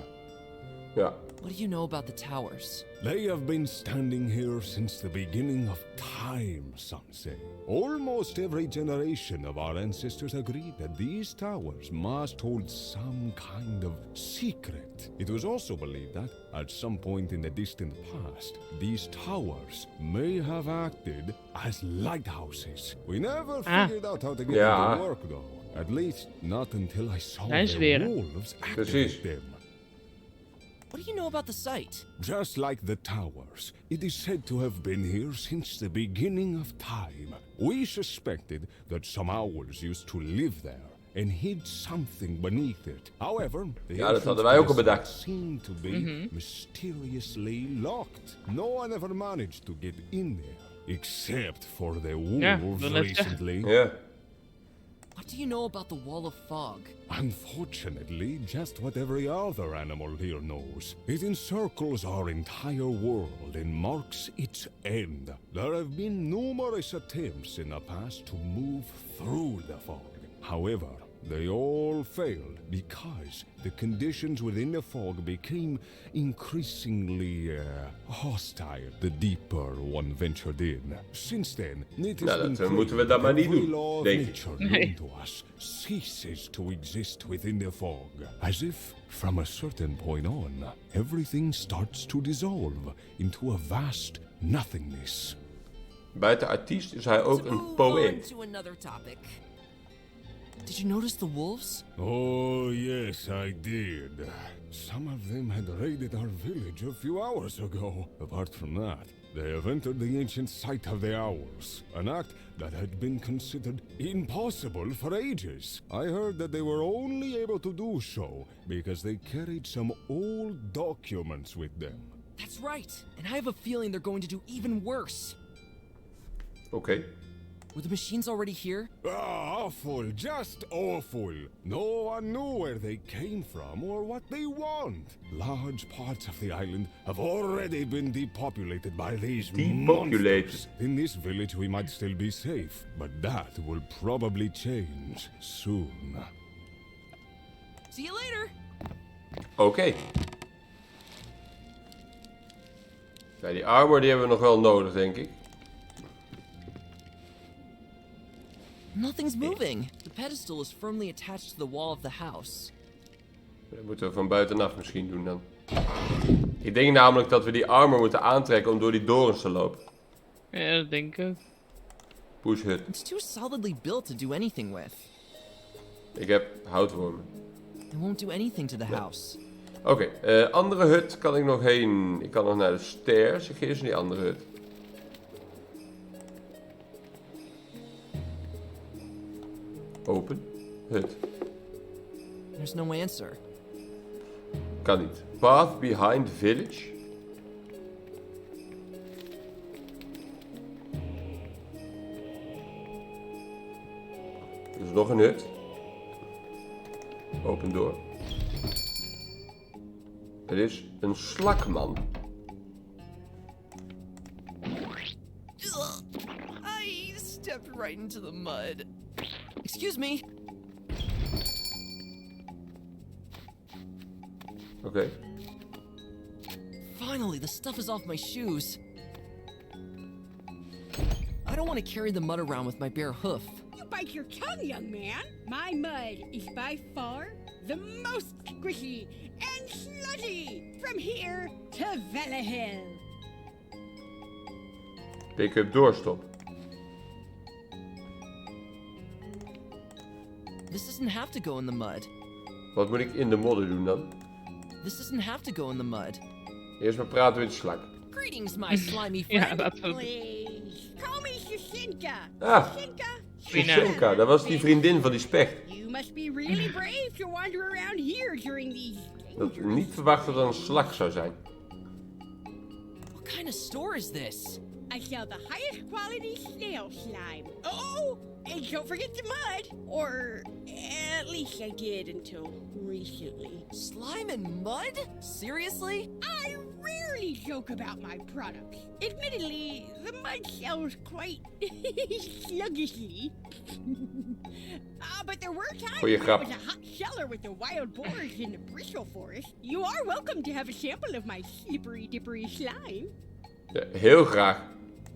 Speaker 1: Ja.
Speaker 2: What do you know about the towers?
Speaker 10: They have been standing here since the beginning of time, some say. Almost every generation of our ancestors agreed that these towers must hold some kind of secret. It was also believed that, at some point in the distant past, these towers may have acted as lighthouses. We never figured out how to get them to work, though. At least, not until I saw the wolves activate them.
Speaker 2: What do you know about the site?
Speaker 10: Just like the towers, it is said to have been here since the beginning of time. We suspected that some owls used to live there and hid something beneath it. However, the entrance seemed to be mysteriously locked. No one ever managed to get in there, except for the wolves recently.
Speaker 1: Yeah.
Speaker 2: What do you know about the wall of fog?
Speaker 10: Unfortunately, just what every other animal here knows. It encircles our entire world and marks its end. There have been numerous attempts in the past to move through the fog. However, they all failed because the conditions within the fog became increasingly hostile the deeper one ventured in. Since then, it has been
Speaker 1: moeten we dat maar niet doen,
Speaker 10: law of
Speaker 1: denk ik.
Speaker 10: nature known to us ceases to exist within the fog. As if, from a certain point on, everything starts to dissolve into a vast nothingness.
Speaker 1: Buiten artiest is hij ook een poëet.
Speaker 2: To another topic. Did you notice the wolves?
Speaker 10: Oh, yes, I did. Some of them had raided our village a few hours ago. Apart from that, they have entered the ancient site of the owls, an act that had been considered impossible for ages. I heard that they were only able to do so because they carried some old documents with them.
Speaker 2: That's right, and I have a feeling they're going to do even worse.
Speaker 1: Okay.
Speaker 2: Were the machines already here?
Speaker 10: Awful, just awful. No one knew where they came from or what they want. Large parts of the island have already been depopulated by these monsters. In this village we might still be safe, but that will probably change soon.
Speaker 2: See you later!
Speaker 1: Oké. Ja, die armor die hebben we nog wel nodig, denk ik.
Speaker 2: Nothing's moving. The pedestal is firmly attached to the wall of the house.
Speaker 1: Dat moeten we van buitenaf misschien doen dan. Ik denk namelijk dat we die armor moeten aantrekken om door die dorens te lopen.
Speaker 4: Ja, dat denk ik ook.
Speaker 1: Push hut.
Speaker 2: It's too solidly built to do anything with.
Speaker 1: Ik heb houtwormen.
Speaker 2: It won't do anything to the house.
Speaker 1: Oké, andere hut kan ik nog heen. Ik kan nog naar de stairs. Ik ga eerst naar die andere hut. Open. Hut.
Speaker 2: There's no answer.
Speaker 1: Kan niet. Path behind village. Er is nog een hut. Open door. Er is een slakman.
Speaker 2: I stepped right into the mud. Excuse me.
Speaker 1: Oké.
Speaker 2: Finally, the stuff is off my shoes. I don't want to carry the mud around with my bare hoof.
Speaker 11: You bite your tongue, young man. My mud is by far the most squishy and sludgy from here to Valahel.
Speaker 1: Pick-up doorstop.
Speaker 2: This doesn't have to go in the mud.
Speaker 1: Wat moet ik in de modder doen dan?
Speaker 2: This doesn't have to go in the mud.
Speaker 1: Eerst maar praten met de slak.
Speaker 2: Greetings, my slimy
Speaker 4: Ja,
Speaker 2: friend.
Speaker 4: dat was...
Speaker 11: Please, call me Shushinka.
Speaker 1: Ah. Shushenka, dat was die vriendin van die specht.
Speaker 11: You must be really brave to wander around here during these...
Speaker 1: Dat niet verwacht dat er een slak zou zijn.
Speaker 2: What kind of store is this?
Speaker 11: I sell the highest quality snail slime. Oh, and don't forget the mud. Or at least I did until recently.
Speaker 2: Slime and mud? Seriously?
Speaker 11: I rarely joke about my products. Admittedly, the mud sells quite sluggishly. But there were times when
Speaker 1: Goeie
Speaker 11: I
Speaker 1: grap.
Speaker 11: was a hot seller with the wild boars in the bristle forest. You are welcome to have a sample of my slippery dippery slime.
Speaker 1: Ja, heel graag.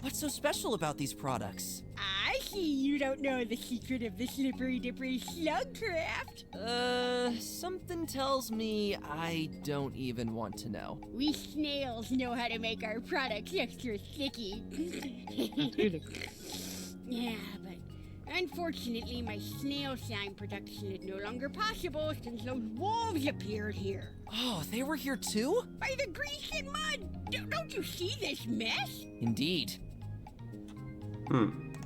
Speaker 2: What's so special about these products?
Speaker 11: I see you don't know the secret of the slippery dippery slug craft.
Speaker 2: Something tells me I don't even want to know.
Speaker 11: We snails know how to make our products extra sticky.
Speaker 4: Natuurlijk.
Speaker 11: Yeah, but unfortunately my snail slime production is no longer possible since those wolves appeared here.
Speaker 2: Oh, they were here too?
Speaker 11: By the grease and mud! Don't you see this mess?
Speaker 2: Indeed.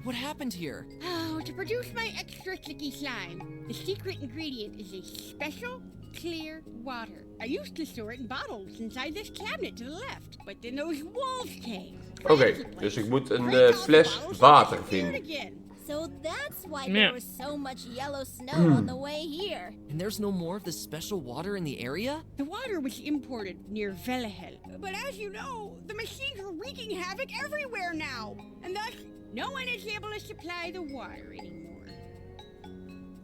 Speaker 2: What happened here?
Speaker 11: Oh, to produce my extra sticky slime, the secret ingredient is a special, clear water. I used to store it in bottles inside this cabinet to the left, but then those wolves came.
Speaker 1: Oké, dus ik moet een fles water vinden.
Speaker 3: So that's why
Speaker 4: Yeah.
Speaker 3: there was so much yellow snow on the way here.
Speaker 2: And there's no more of this special water in the area?
Speaker 11: The water was imported near Velahel, but as you know, the machines are wreaking havoc everywhere now, and thus no one is able to supply the water anymore.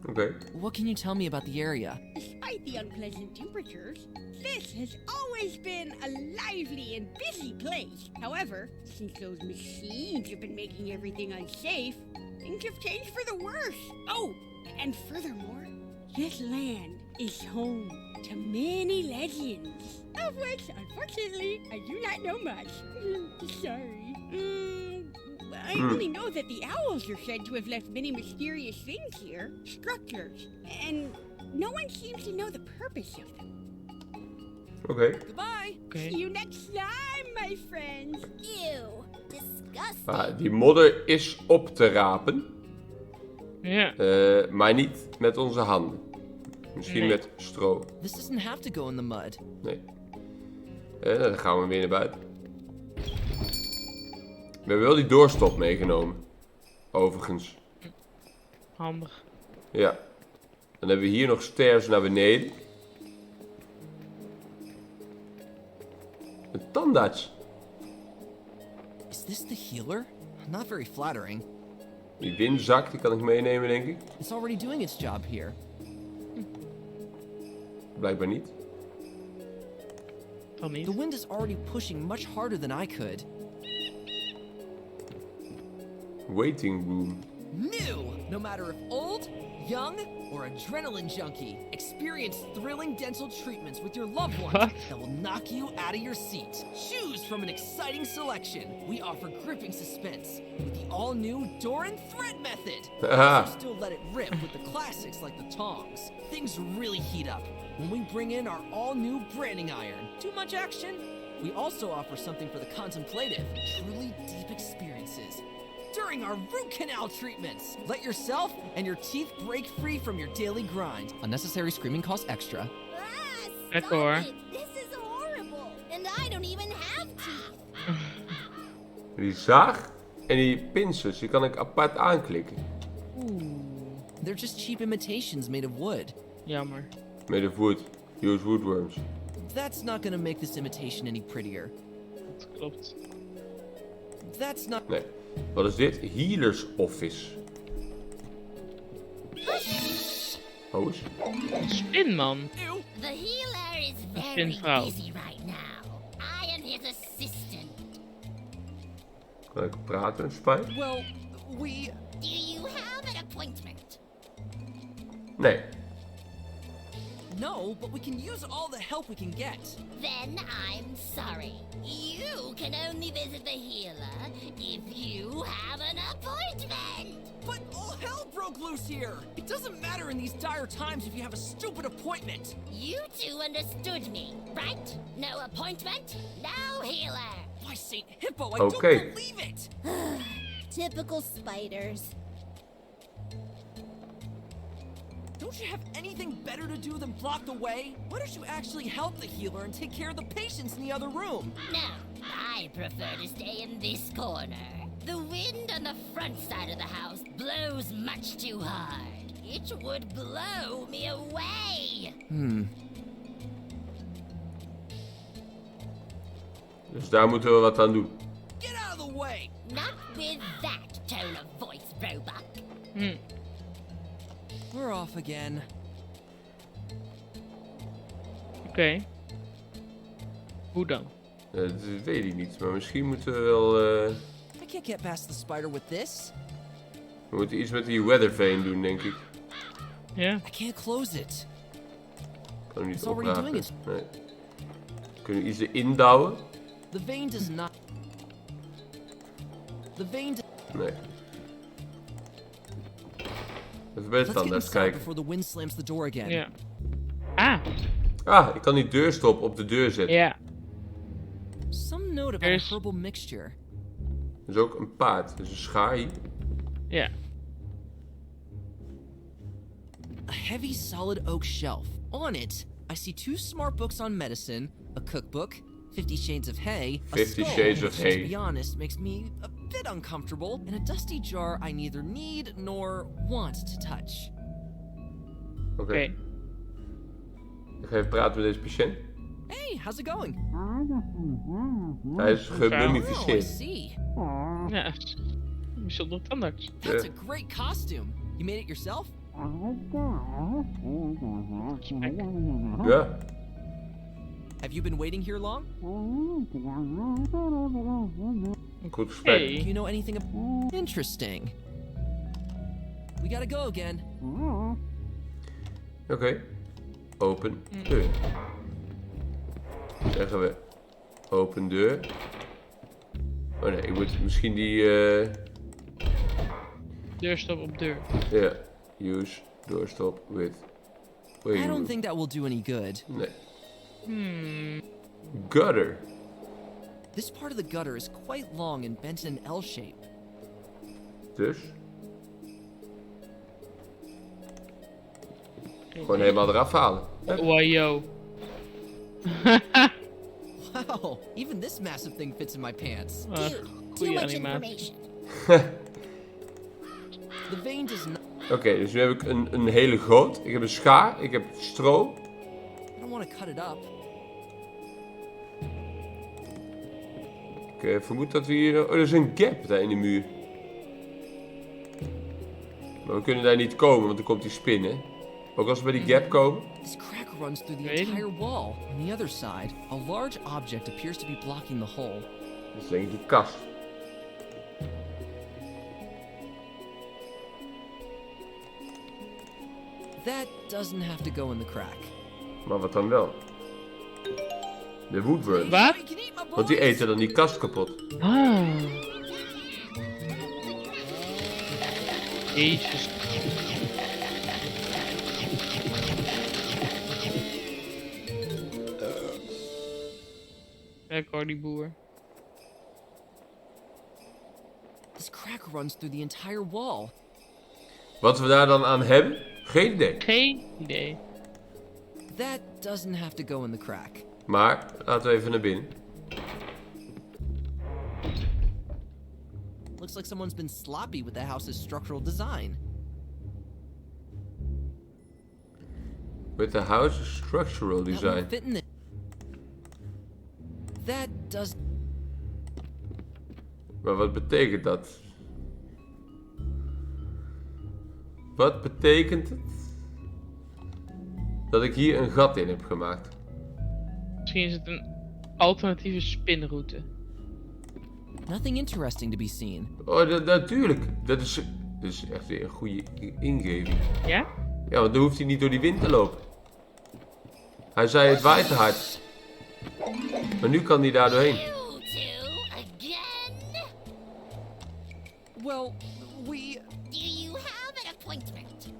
Speaker 1: Oké.
Speaker 2: What can you tell me about the area?
Speaker 11: Despite the unpleasant temperatures, this has always been a lively and busy place. However, since those machines have been making everything unsafe, things have changed for the worse. Oh, and furthermore, this land is home to many legends, of which, unfortunately, I do not know much. Sorry. I only know that the owls are said to have left many mysterious things here, structures, and no one seems to know the purpose of them.
Speaker 1: Oké.
Speaker 2: Goodbye!
Speaker 11: See you next time, my friends.
Speaker 3: Ew, disgusting.
Speaker 1: Maar die modder is op te rapen.
Speaker 4: Ja.
Speaker 1: Maar niet met onze handen. Misschien
Speaker 4: Nee.
Speaker 1: met stro.
Speaker 2: This doesn't have to go in the mud.
Speaker 1: Nee. Dan gaan we weer naar buiten. We hebben wel die doorstop meegenomen. Overigens.
Speaker 4: Handig.
Speaker 1: Ja. Dan hebben we hier nog stairs naar beneden. Een tandarts.
Speaker 2: Is this the healer? Not very flattering.
Speaker 1: Die windzak, die kan ik meenemen, denk ik.
Speaker 2: It's already doing its job here.
Speaker 1: Blijkbaar niet.
Speaker 4: Dan niet.
Speaker 2: The wind is already pushing much harder than I could.
Speaker 1: Waiting room.
Speaker 2: New! No matter if old, young, or adrenaline junkie, experience thrilling dental treatments with your loved ones
Speaker 4: What?
Speaker 2: that will knock you out of your seat. Choose from an exciting selection. We offer gripping suspense with the all-new door and thread method.
Speaker 1: Haha.
Speaker 2: Also still let it rip with the classics like the tongs. Things really heat up when we bring in our all-new branding iron. Too much action? We also offer something for the contemplative, truly deep experiences. During our root canal treatments, let yourself and your teeth break free from your daily grind. Unnecessary screaming costs extra.
Speaker 3: Ah,
Speaker 4: Lekker
Speaker 3: stop
Speaker 4: hoor.
Speaker 3: it. This is horrible. And I don't even have teeth.
Speaker 1: Die zaag en die pincers, die kan ik apart aanklikken.
Speaker 2: They're just cheap imitations made of wood.
Speaker 4: Jammer.
Speaker 1: Made of wood. Use woodworms.
Speaker 2: That's not gonna make this imitation any prettier.
Speaker 4: Dat klopt.
Speaker 2: That's not...
Speaker 1: Nee. Wat is dit? Healer's office. Hoos.
Speaker 4: Spin, man.
Speaker 9: The healer is very
Speaker 4: Spinvrouw.
Speaker 9: busy right now. I am here to
Speaker 1: Kan ik praten, Spike?
Speaker 2: Well, we...
Speaker 3: Do you have an appointment?
Speaker 1: Nee.
Speaker 2: No, but we can use all the help we can get.
Speaker 3: Then I'm sorry. You can only visit the healer if you have an appointment.
Speaker 2: But all hell broke loose here. It doesn't matter in these dire times if you have a stupid appointment.
Speaker 3: You two understood me, right? No appointment, no healer.
Speaker 2: Why, Saint Hippo, I
Speaker 1: Okay.
Speaker 2: don't believe it.
Speaker 3: Typical spiders.
Speaker 2: Don't you have anything better to do than block the way? Why don't you actually help the healer and take care of the patients in the other room?
Speaker 3: No, I prefer to stay in this corner. The wind on the front side of the house blows much too hard. It would blow me away.
Speaker 1: Dus daar moeten we wat aan doen.
Speaker 2: Get out of the way!
Speaker 3: Not with that tone of voice, robot.
Speaker 2: We're off again.
Speaker 4: Oké. Hoe dan?
Speaker 1: Dat weet ik niet, maar misschien moeten we wel...
Speaker 2: I can't get past the spider with this.
Speaker 1: we moeten iets met die weathervane doen, denk ik.
Speaker 4: Ja.
Speaker 2: I can't close it.
Speaker 1: Ik kan hem niet
Speaker 2: It's already
Speaker 1: opraken.
Speaker 2: doing it.
Speaker 1: Nee. Kunnen we iets erin douwen?
Speaker 2: The vein does not... The vein...
Speaker 1: Nee. Even bij de
Speaker 2: Let's get
Speaker 1: tandarts
Speaker 2: inside
Speaker 1: kijken.
Speaker 2: before the wind slams the door again.
Speaker 4: Ja. Ah.
Speaker 1: Ah, ik kan die deurstop op de deur zetten.
Speaker 4: Ja.
Speaker 2: Some note about
Speaker 4: There's-
Speaker 2: a herbal mixture.
Speaker 1: Dat is ook een paard. Dus een schaar hier.
Speaker 4: Ja.
Speaker 2: A heavy solid oak shelf. On it, I see 2 smart books on medicine, a cookbook, 50 Shades of Hay, a
Speaker 1: 50
Speaker 2: skull,
Speaker 1: Shades of
Speaker 2: which,
Speaker 1: Hay.
Speaker 2: to be honest, makes me a bit uncomfortable, and a dusty jar I neither need nor want to touch.
Speaker 1: Oké.
Speaker 4: Oké.
Speaker 1: Ik ga even praten met deze patiënt.
Speaker 2: Hey, how's it going?
Speaker 1: Hij is
Speaker 2: Oh, I
Speaker 1: gemummificeerd.
Speaker 2: see.
Speaker 4: Ja. Bijzonder tandarts.
Speaker 2: That's a great costume. You made it yourself?
Speaker 1: Ja.
Speaker 2: Have you been waiting here long?
Speaker 1: Goed gesprek.
Speaker 2: Do
Speaker 4: Hey.
Speaker 2: you know anything interesting? We gotta go again.
Speaker 1: Oké. Open deur. Zeggen we. Open deur. Oh nee, ik moet misschien die...
Speaker 4: Deurstop op deur.
Speaker 1: Ja. Use doorstop with...
Speaker 2: I don't think that will do any good.
Speaker 1: Nee. Gutter.
Speaker 2: This part of the gutter is quite long and bent in an L shape.
Speaker 1: Dus. Gewoon helemaal eraf halen.
Speaker 4: Wajo.
Speaker 2: Wow, even this massive thing fits in my pants.
Speaker 3: Too
Speaker 4: Goeie
Speaker 3: much
Speaker 4: animatie.
Speaker 3: information.
Speaker 2: The vein does not.
Speaker 1: Oké, dus nu heb ik een hele goot. Ik heb een schaar. Ik heb stro.
Speaker 2: I don't want to cut it up.
Speaker 1: Ik vermoed dat we hier... Oh, er is een gap daar in de muur. Maar we kunnen daar niet komen, want dan komt die spin, hè. Ook als we bij die gap komen.
Speaker 2: This crack runs through the
Speaker 4: Really?
Speaker 2: entire wall. On the other side, a large object appears to be blocking the hole.
Speaker 1: Dat is denk ik die kast.
Speaker 2: That doesn't have to go in the crack.
Speaker 1: Maar wat dan wel? De woodworms.
Speaker 4: Wat?
Speaker 2: You can eat my
Speaker 1: Want die
Speaker 2: boys.
Speaker 1: eten dan die kast kapot.
Speaker 4: Ah. Jezus. Kijk hoor, die boer.
Speaker 2: This crack runs through the entire wall.
Speaker 1: Wat we daar dan aan hebben? Geen idee.
Speaker 4: Geen idee.
Speaker 2: That doesn't have to go in the crack.
Speaker 1: Maar, laten we even naar binnen.
Speaker 2: Looks like someone's been sloppy with the house's structural design.
Speaker 1: With the house structural
Speaker 2: That
Speaker 1: design.
Speaker 2: won't fit in it. That does.
Speaker 1: Maar wat betekent dat? Wat betekent het? Dat ik hier een gat in heb gemaakt.
Speaker 4: Misschien is het een alternatieve spinroute.
Speaker 2: Nothing interesting to be seen.
Speaker 1: Oh, natuurlijk. Dat is echt weer een goede ingeving.
Speaker 4: Ja?
Speaker 1: Ja, want dan hoeft hij niet door die wind te lopen. Hij zei het waait te hard. Maar nu kan hij daar doorheen.
Speaker 9: You two again?
Speaker 2: Well, we...
Speaker 9: Do you have an appointment?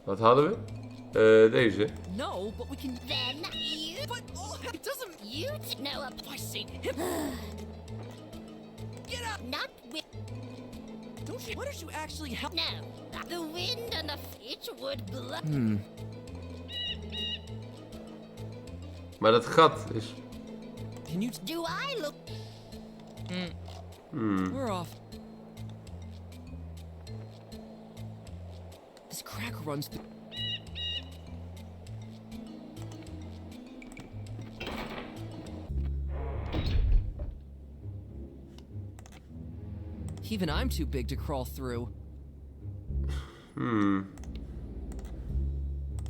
Speaker 1: Wat hadden we? Deze.
Speaker 2: No, but we can...
Speaker 9: Then you...
Speaker 2: But, oh, it doesn't...
Speaker 9: You know a...
Speaker 2: I see him. Get up!
Speaker 9: Not with...
Speaker 2: Don't you... What are you actually help...
Speaker 9: No. The wind and the... It would blow...
Speaker 1: Maar dat gat is...
Speaker 2: Can you...
Speaker 9: Do I look...
Speaker 2: We're off. This crack runs through... Even I'm too big to crawl through.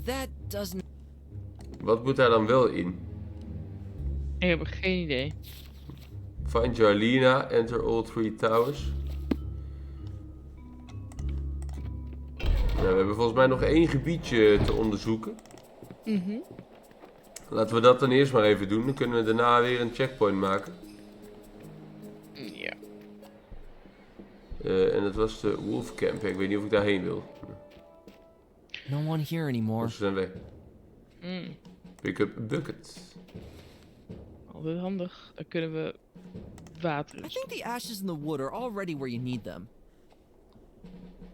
Speaker 2: That doesn't...
Speaker 1: Wat moet daar dan wel in?
Speaker 4: Ik heb geen idee.
Speaker 1: Find Jarlina, enter all 3 towers. Nou, we hebben volgens mij nog 1 gebiedje te onderzoeken. Laten we dat dan eerst maar even doen. Dan kunnen we daarna weer een checkpoint maken.
Speaker 4: Ja.
Speaker 1: En dat was de Wolfcamp. Ik weet niet of ik daarheen wil.
Speaker 2: No one here anymore.
Speaker 1: Ze zijn weg. Pick up a bucket.
Speaker 4: Altijd handig. Dan kunnen we water.
Speaker 2: I think the ashes in the wood are already where you need them.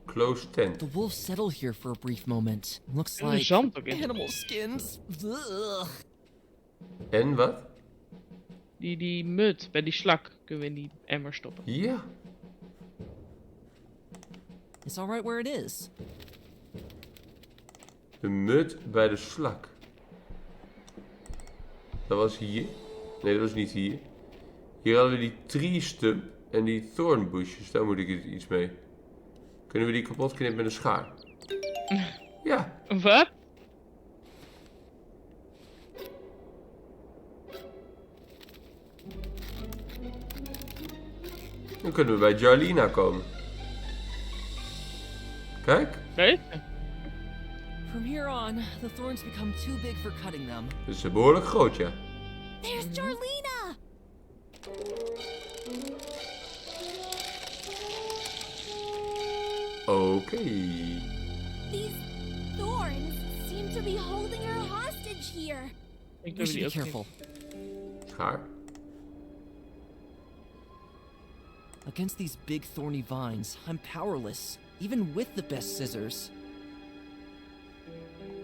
Speaker 1: Close tent.
Speaker 2: The wolves settle here for a brief moment. Looks
Speaker 4: En er
Speaker 2: like
Speaker 4: zand ook in.
Speaker 2: animal skins. Ugh.
Speaker 1: En wat?
Speaker 4: Die mut bij die slak kunnen we in die emmer stoppen.
Speaker 1: Ja.
Speaker 2: It's alright where it is.
Speaker 1: De mut bij de slak. Dat was hier. Nee, dat was niet hier. Hier hadden we die tree stump en die thornbushes. Daar moet ik iets mee. Kunnen we die kapot knippen met een schaar? Ja.
Speaker 4: Wat?
Speaker 1: Dan kunnen we bij Jarlina komen. Kijk.
Speaker 4: Weet?
Speaker 2: From here on, the thorns become too big for cutting them.
Speaker 1: Dat is behoorlijk groot, ja.
Speaker 3: There's Jarlina!
Speaker 1: Oké.
Speaker 3: These thorns seem to be holding her hostage here.
Speaker 4: Ik
Speaker 2: We
Speaker 4: doe
Speaker 2: should
Speaker 4: die
Speaker 2: be
Speaker 4: ook
Speaker 2: careful.
Speaker 1: Schaar.
Speaker 2: Against these big thorny vines, I'm powerless, even with the best scissors.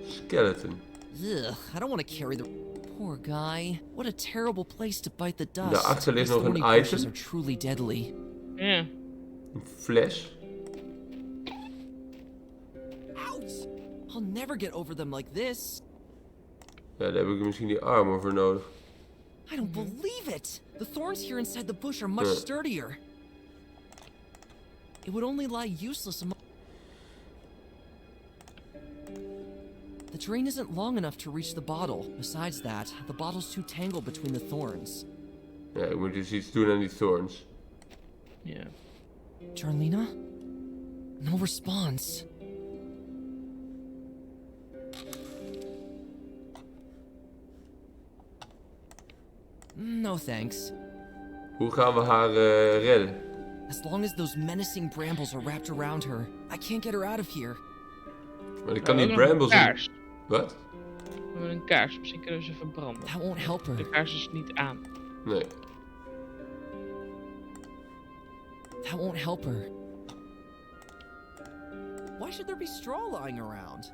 Speaker 1: Skeleton.
Speaker 2: Ugh, I don't want to carry the... Poor guy. What a terrible place to bite the dust.
Speaker 1: Daarachter ligt
Speaker 2: These
Speaker 1: nog een
Speaker 2: thorny bushes
Speaker 1: item.
Speaker 2: are truly deadly.
Speaker 4: Ja.
Speaker 1: Een fles.
Speaker 2: Ouch! I'll never get over them like this.
Speaker 1: Ja, daar heb ik misschien die armor voor nodig.
Speaker 2: I don't believe it! The thorns here inside the bush are much sturdier. It would only lie useless among... The drain isn't long enough to reach the bottle. Besides that, the bottle's too tangled between the thorns.
Speaker 1: Ja, ik moet dus iets doen aan die thorns.
Speaker 4: Ja.
Speaker 2: Jarlina? No response. No thanks.
Speaker 1: Hoe gaan we haar redden?
Speaker 2: As long as those menacing brambles are wrapped around her, I can't get her out of here.
Speaker 1: Maar ik kan
Speaker 4: We
Speaker 1: die
Speaker 4: hebben nog
Speaker 1: brambles...
Speaker 4: een kaars.
Speaker 1: Wat?
Speaker 4: We hebben een kaars. Misschien kunnen we ze verbranden.
Speaker 2: That won't help her.
Speaker 4: De kaars is niet aan.
Speaker 1: Nee.
Speaker 2: That won't help her. Why should there be straw lying around?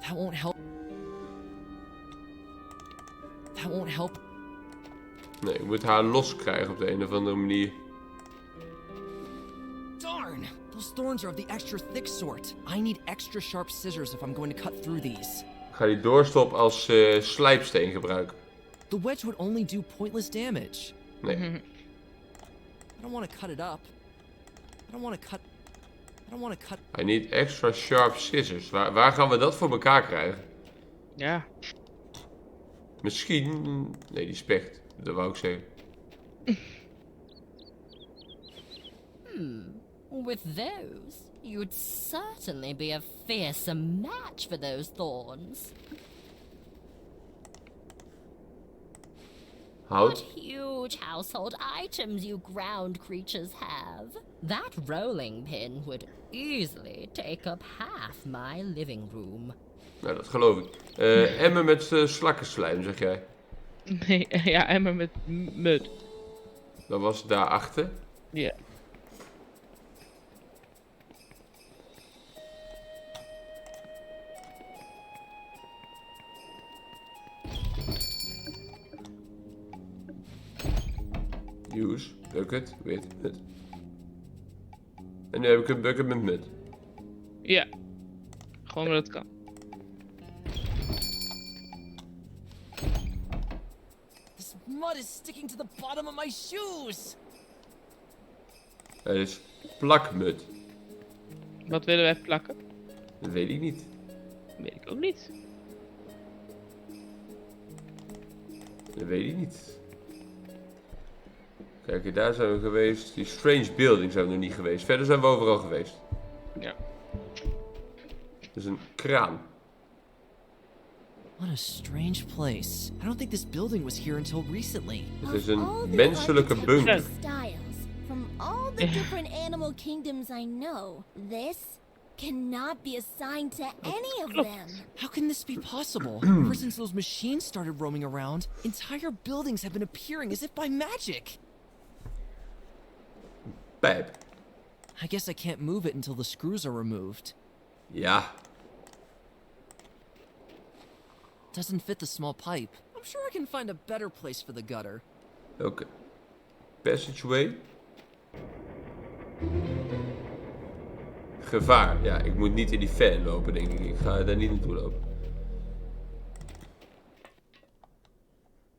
Speaker 2: That won't help. That won't help.
Speaker 1: Nee, ik moet haar loskrijgen op de een of andere manier.
Speaker 2: Darn! Those thorns are of the extra thick sort. I need extra sharp scissors if I'm going to cut through these.
Speaker 1: Ik ga die doorstop als slijpsteen gebruiken.
Speaker 2: The wedge would only do pointless damage.
Speaker 1: Nee.
Speaker 2: I don't want to cut it up. I don't want to cut... I don't want to cut...
Speaker 1: I need extra sharp scissors. Waar gaan we dat voor elkaar krijgen?
Speaker 4: Ja.
Speaker 1: Misschien... Nee, die specht. Dat wou ik zeggen.
Speaker 9: With those, you'd certainly be a fearsome match for those thorns.
Speaker 1: Hout.
Speaker 9: What huge household items you ground creatures have. That rolling pin would easily take up half my living room.
Speaker 1: Nou, dat geloof ik. Emmen met slakkenslijm, zeg jij.
Speaker 4: Nee, ja, emmer met mud.
Speaker 1: Dat was daarachter.
Speaker 4: Ja.
Speaker 1: Use, bucket, with mud. En nu heb ik een bucket met mud.
Speaker 4: Ja. Gewoon dat het kan.
Speaker 2: This mud is sticking to the bottom of my shoes.
Speaker 1: Het is plakmud.
Speaker 4: Wat willen wij plakken?
Speaker 1: Dat weet ik niet.
Speaker 4: Weet ik ook niet.
Speaker 1: Dat weet ik niet. Kijk, daar zijn we geweest. Die Strange Building zijn we nog niet geweest. Verder zijn we overal geweest.
Speaker 4: Ja.
Speaker 1: Dat is een kraan.
Speaker 2: What a strange place. I don't think this building was here until recently.
Speaker 1: Het is een menselijke bunker.
Speaker 3: Styles, from all the different animal kingdoms I know, this cannot be assigned to any of them.
Speaker 2: How can this be possible? Ever since those machines started roaming around, entire buildings have been appearing as if by magic.
Speaker 1: Pijp.
Speaker 2: I guess I can't move it until the screws are removed.
Speaker 1: Ja.
Speaker 2: Doesn't fit the small pipe. I'm sure I can find a better place for the gutter.
Speaker 1: Oké. Passageway. Gevaar. Ja, ik moet niet in die fan lopen, denk ik. Ik ga daar niet naartoe lopen.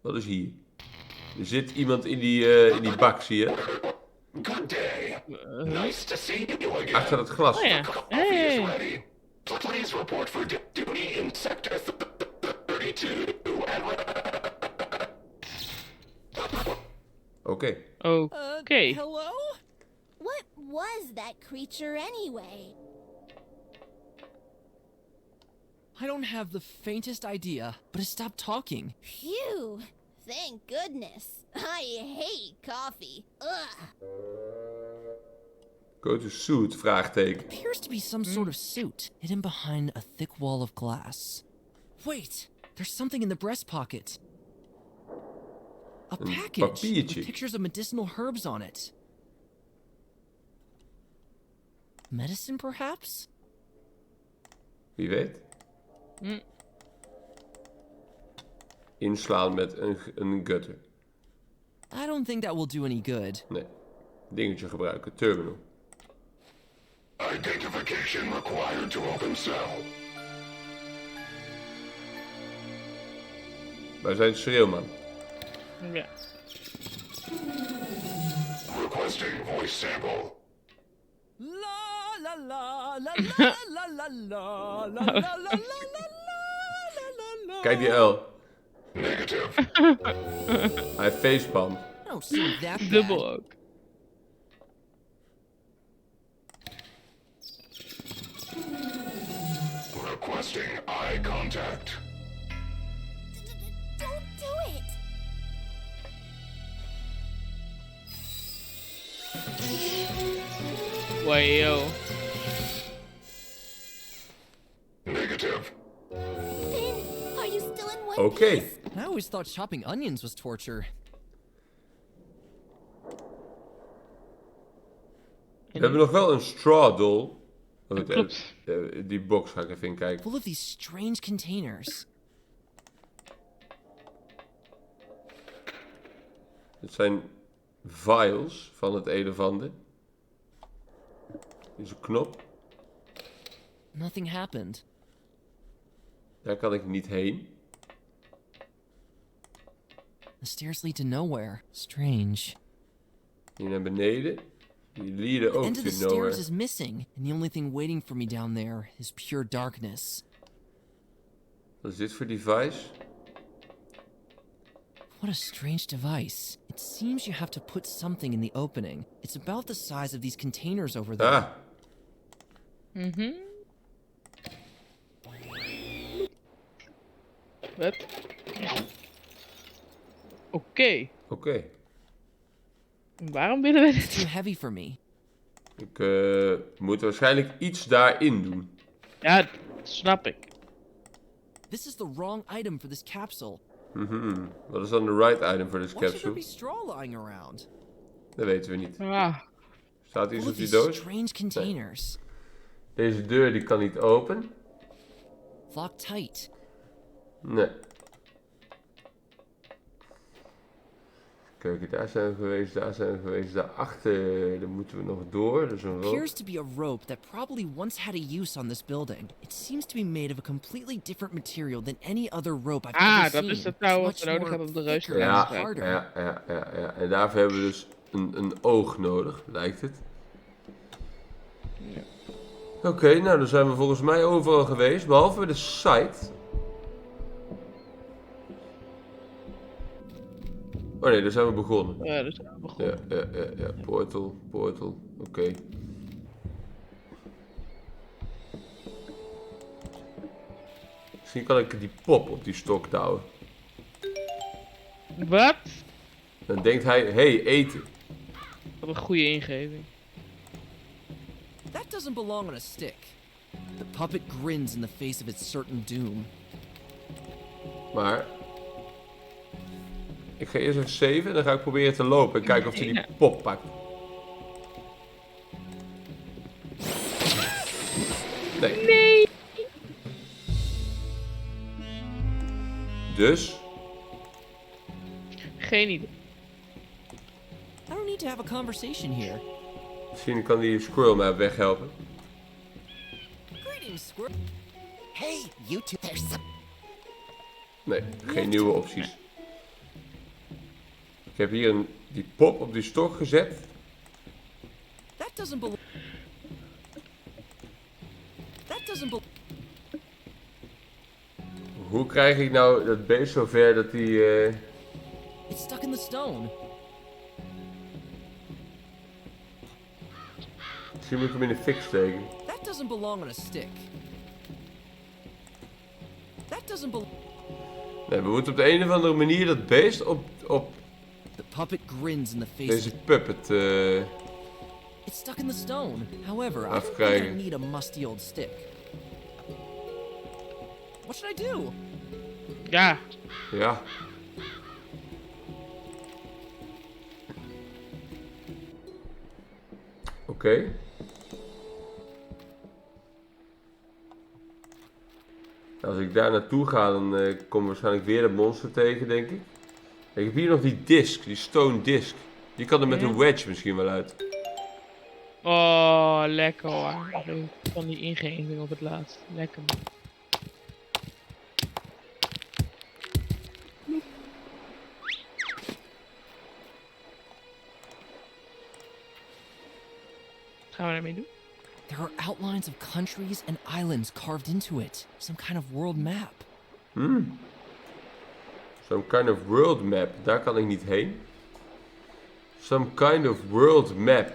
Speaker 1: Wat is hier? Er zit iemand in die bak, zie je?
Speaker 7: Good day. Nice to see you again.
Speaker 1: Achter het glas.
Speaker 4: Oh ja. Hey.
Speaker 7: Ready? Please report for duty in sector 32
Speaker 1: Oké.
Speaker 4: Oké.
Speaker 2: Hello?
Speaker 3: What was that creature anyway?
Speaker 2: I don't have the faintest idea, but it stopped talking.
Speaker 3: Phew! Thank goodness. I hate coffee. Ugh.
Speaker 1: Go to suit, vraagteken.
Speaker 2: Appears to be some sort of suit hidden behind a thick wall of glass. Wait, there's something in the breast pocket. A package
Speaker 1: papiertje.
Speaker 2: with pictures of medicinal herbs on it. Medicine, perhaps?
Speaker 1: Wie weet. Inslaan met een gutter.
Speaker 2: I don't think that will do any good.
Speaker 1: Nee. Dingetje gebruiken. Terminal.
Speaker 7: Identification required to open cell.
Speaker 1: Wij zijn schreeuwman.
Speaker 4: Ja.
Speaker 7: Requesting voice sample.
Speaker 2: La la la la la la la la la la la la la.
Speaker 1: Kijk die uil.
Speaker 7: Negative.
Speaker 1: Hij facepalm.
Speaker 2: I don't seem that bad.
Speaker 4: Dubbel ook.
Speaker 7: Requesting eye contact.
Speaker 3: Don't do it!
Speaker 4: Wajo.
Speaker 7: Negative.
Speaker 3: Finn, are you still in one
Speaker 1: Oké.
Speaker 3: piece?
Speaker 2: I always thought chopping onions was torture.
Speaker 1: We hebben nog wel een straw doll.
Speaker 4: Dat klopt.
Speaker 1: Die box ga ik even in kijken.
Speaker 2: Full of these strange containers.
Speaker 1: Het zijn vials van het een of ander. Dit is een knop.
Speaker 2: Nothing happened.
Speaker 1: Daar kan ik niet heen.
Speaker 2: The stairs lead to nowhere. Strange.
Speaker 1: Hier naar beneden. Die leaden
Speaker 2: The
Speaker 1: ook
Speaker 2: end of the
Speaker 1: to
Speaker 2: stairs
Speaker 1: nowhere.
Speaker 2: is missing, and the only thing waiting for me down there is pure darkness.
Speaker 1: Wat is dit voor device?
Speaker 2: What a strange device. It seems you have to put something in the opening. It's about the size of these containers over there.
Speaker 1: Ah.
Speaker 4: Wat? Oké.
Speaker 1: Oké.
Speaker 4: Waarom willen we
Speaker 2: It's
Speaker 4: dit?
Speaker 2: too heavy for me.
Speaker 1: Ik moet waarschijnlijk iets daarin doen.
Speaker 4: Ja, dat snap ik.
Speaker 2: This is the wrong item for this capsule.
Speaker 1: Wat is dan de right item voor deze
Speaker 2: Why should there
Speaker 1: capsule?
Speaker 2: be straw lying around?
Speaker 1: Dat weten we niet.
Speaker 4: Ah,
Speaker 1: Staat iets
Speaker 2: All
Speaker 1: op
Speaker 2: of
Speaker 1: die
Speaker 2: these
Speaker 1: doos?
Speaker 2: strange containers.
Speaker 1: Deze deur die kan niet open.
Speaker 2: Locked tight.
Speaker 1: Nee. Kijk, daar zijn we geweest, daar zijn we geweest. Daarachter, daar moeten we nog door. Dus een rook.
Speaker 2: Appears to be a rope that probably once had a use on this building. It seems to be made of a completely different material than any other rope I've ever seen.
Speaker 4: dat is het
Speaker 2: It's
Speaker 4: touw wat
Speaker 2: much
Speaker 4: we nodig
Speaker 2: more
Speaker 4: hebben om de reus te
Speaker 2: thicker
Speaker 1: Ja,
Speaker 2: and
Speaker 4: krijgen.
Speaker 2: harder.
Speaker 1: ja. En daarvoor hebben we dus een oog nodig, lijkt het. Oké, nou dan zijn we volgens mij overal geweest, behalve bij de site. Oh nee, daar zijn we begonnen.
Speaker 4: Ja, dus we begonnen.
Speaker 1: Ja. Portal. Oké. Misschien kan ik die pop op die stok douwen.
Speaker 4: Wat?
Speaker 1: Dan denkt hij, hey, eten.
Speaker 4: Wat een goede ingeving.
Speaker 2: That doesn't belong on a stick. The puppet grins in the face of its certain doom.
Speaker 1: Maar ik ga eerst even saven en dan ga ik proberen te lopen en kijken of hij die pop pakt. Nee. Dus?
Speaker 4: Geen idee.
Speaker 2: I don't need to have a conversation here.
Speaker 1: Misschien kan die squirrel map weghelpen.
Speaker 2: Greetings, squirrel.
Speaker 8: Hey, you two, there's some...
Speaker 1: Nee, geen nieuwe opties. Ik heb hier die pop op die stok gezet.
Speaker 2: That doesn't belong.
Speaker 1: Hoe krijg ik nou dat beest zover dat die...
Speaker 2: It's stuck in the stone.
Speaker 1: Misschien moet ik hem in de fik steken.
Speaker 2: That doesn't belong on a stick. That doesn't belong.
Speaker 1: Nee, we moeten op de een of andere manier dat beest op
Speaker 2: The puppet grins in the face.
Speaker 1: deze puppet
Speaker 2: It's stuck in the stone. However, I don't think I
Speaker 1: afkrijgen.
Speaker 2: need a musty old stick. What should I do?
Speaker 4: Ja.
Speaker 1: Ja. Oké. Als ik daar naartoe ga, dan kom ik waarschijnlijk weer een monster tegen, denk ik. Ik heb hier nog die disc, die stone disc. Die kan er met een wedge misschien wel uit.
Speaker 4: Oh, lekker hoor. Van die ingeving op het laatst. Lekker man. Gaan we daarmee doen?
Speaker 2: There are outlines of countries and islands carved into it. Some kind of world map.
Speaker 1: Some kind of world map. Daar kan ik niet heen. Some kind of world map.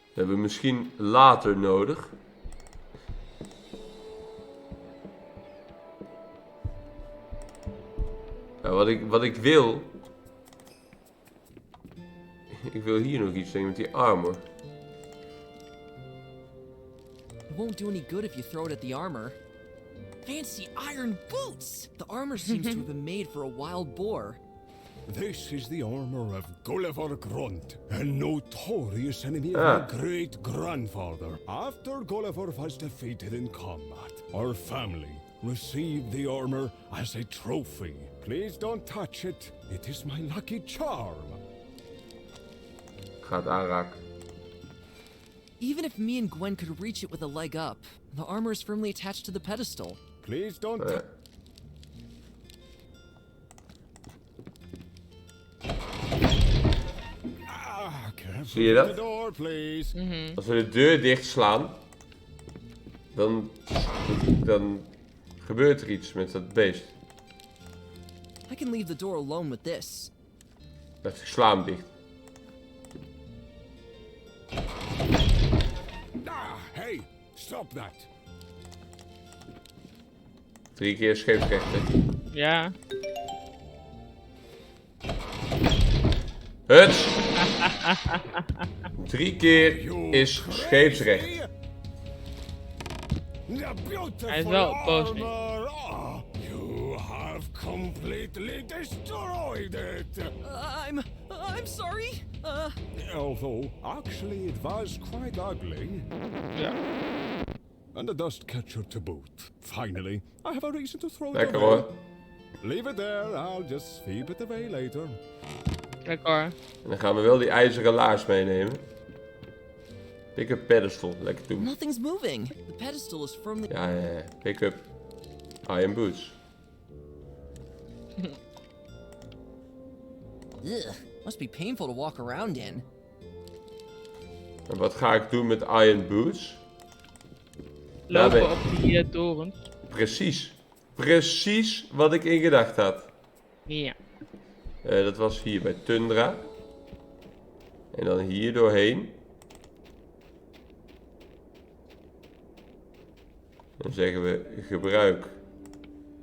Speaker 1: Dat hebben we misschien later nodig. Nou, wat ik wil... Ik wil hier nog iets zeggen met die armor.
Speaker 2: It won't do any good if you throw it at the armor. Fancy iron boots! The armor seems to have been made for a wild boar.
Speaker 10: This is the armor of Gulliver Grunt, a notorious enemy of my great-grandfather. After Gulliver was defeated in combat, our family received the armor as a trophy. Please don't touch it. It is my lucky charm.
Speaker 1: Ik ga het aanraken.
Speaker 2: Even if me and Gwen could reach it with a leg up, the armor is firmly attached to the pedestal.
Speaker 10: Please don't
Speaker 1: Zie je dat?
Speaker 10: the door, please.
Speaker 1: Als we de deur dicht slaan, dan Gebeurt er iets met dat beest?
Speaker 2: I can leave the door alone with this.
Speaker 1: Dat ik sla hem dicht.
Speaker 10: Hey, stop that.
Speaker 1: 3 keer scheepsrecht, hè?
Speaker 4: Ja.
Speaker 1: Huts! 3 keer is scheepsrecht.
Speaker 4: Hij is wel boos nu.
Speaker 10: You have completely destroyed it.
Speaker 2: I'm sorry.
Speaker 10: Although, actually, it was quite ugly.
Speaker 4: Ja.
Speaker 10: And the dust catcher to boot. Finally, I have a reason to throw it
Speaker 1: Lekker
Speaker 10: away.
Speaker 1: hoor.
Speaker 10: Leave it there, I'll just sweep it away later.
Speaker 4: Lekker hoor.
Speaker 1: En dan gaan we wel die ijzeren laars meenemen. Pick up pedestal. Lekker doen.
Speaker 2: Nothing's moving. The pedestal is firmly...
Speaker 1: Ja. Pick up iron boots.
Speaker 2: Ugh. Must be painful to walk around in.
Speaker 1: En wat ga ik doen met iron boots?
Speaker 4: Lopen
Speaker 1: Daarbij-
Speaker 4: op die torens.
Speaker 1: Precies. Precies wat ik in gedacht had.
Speaker 4: Ja.
Speaker 1: Dat was hier bij Tundra. En dan hier doorheen. Dan zeggen we gebruik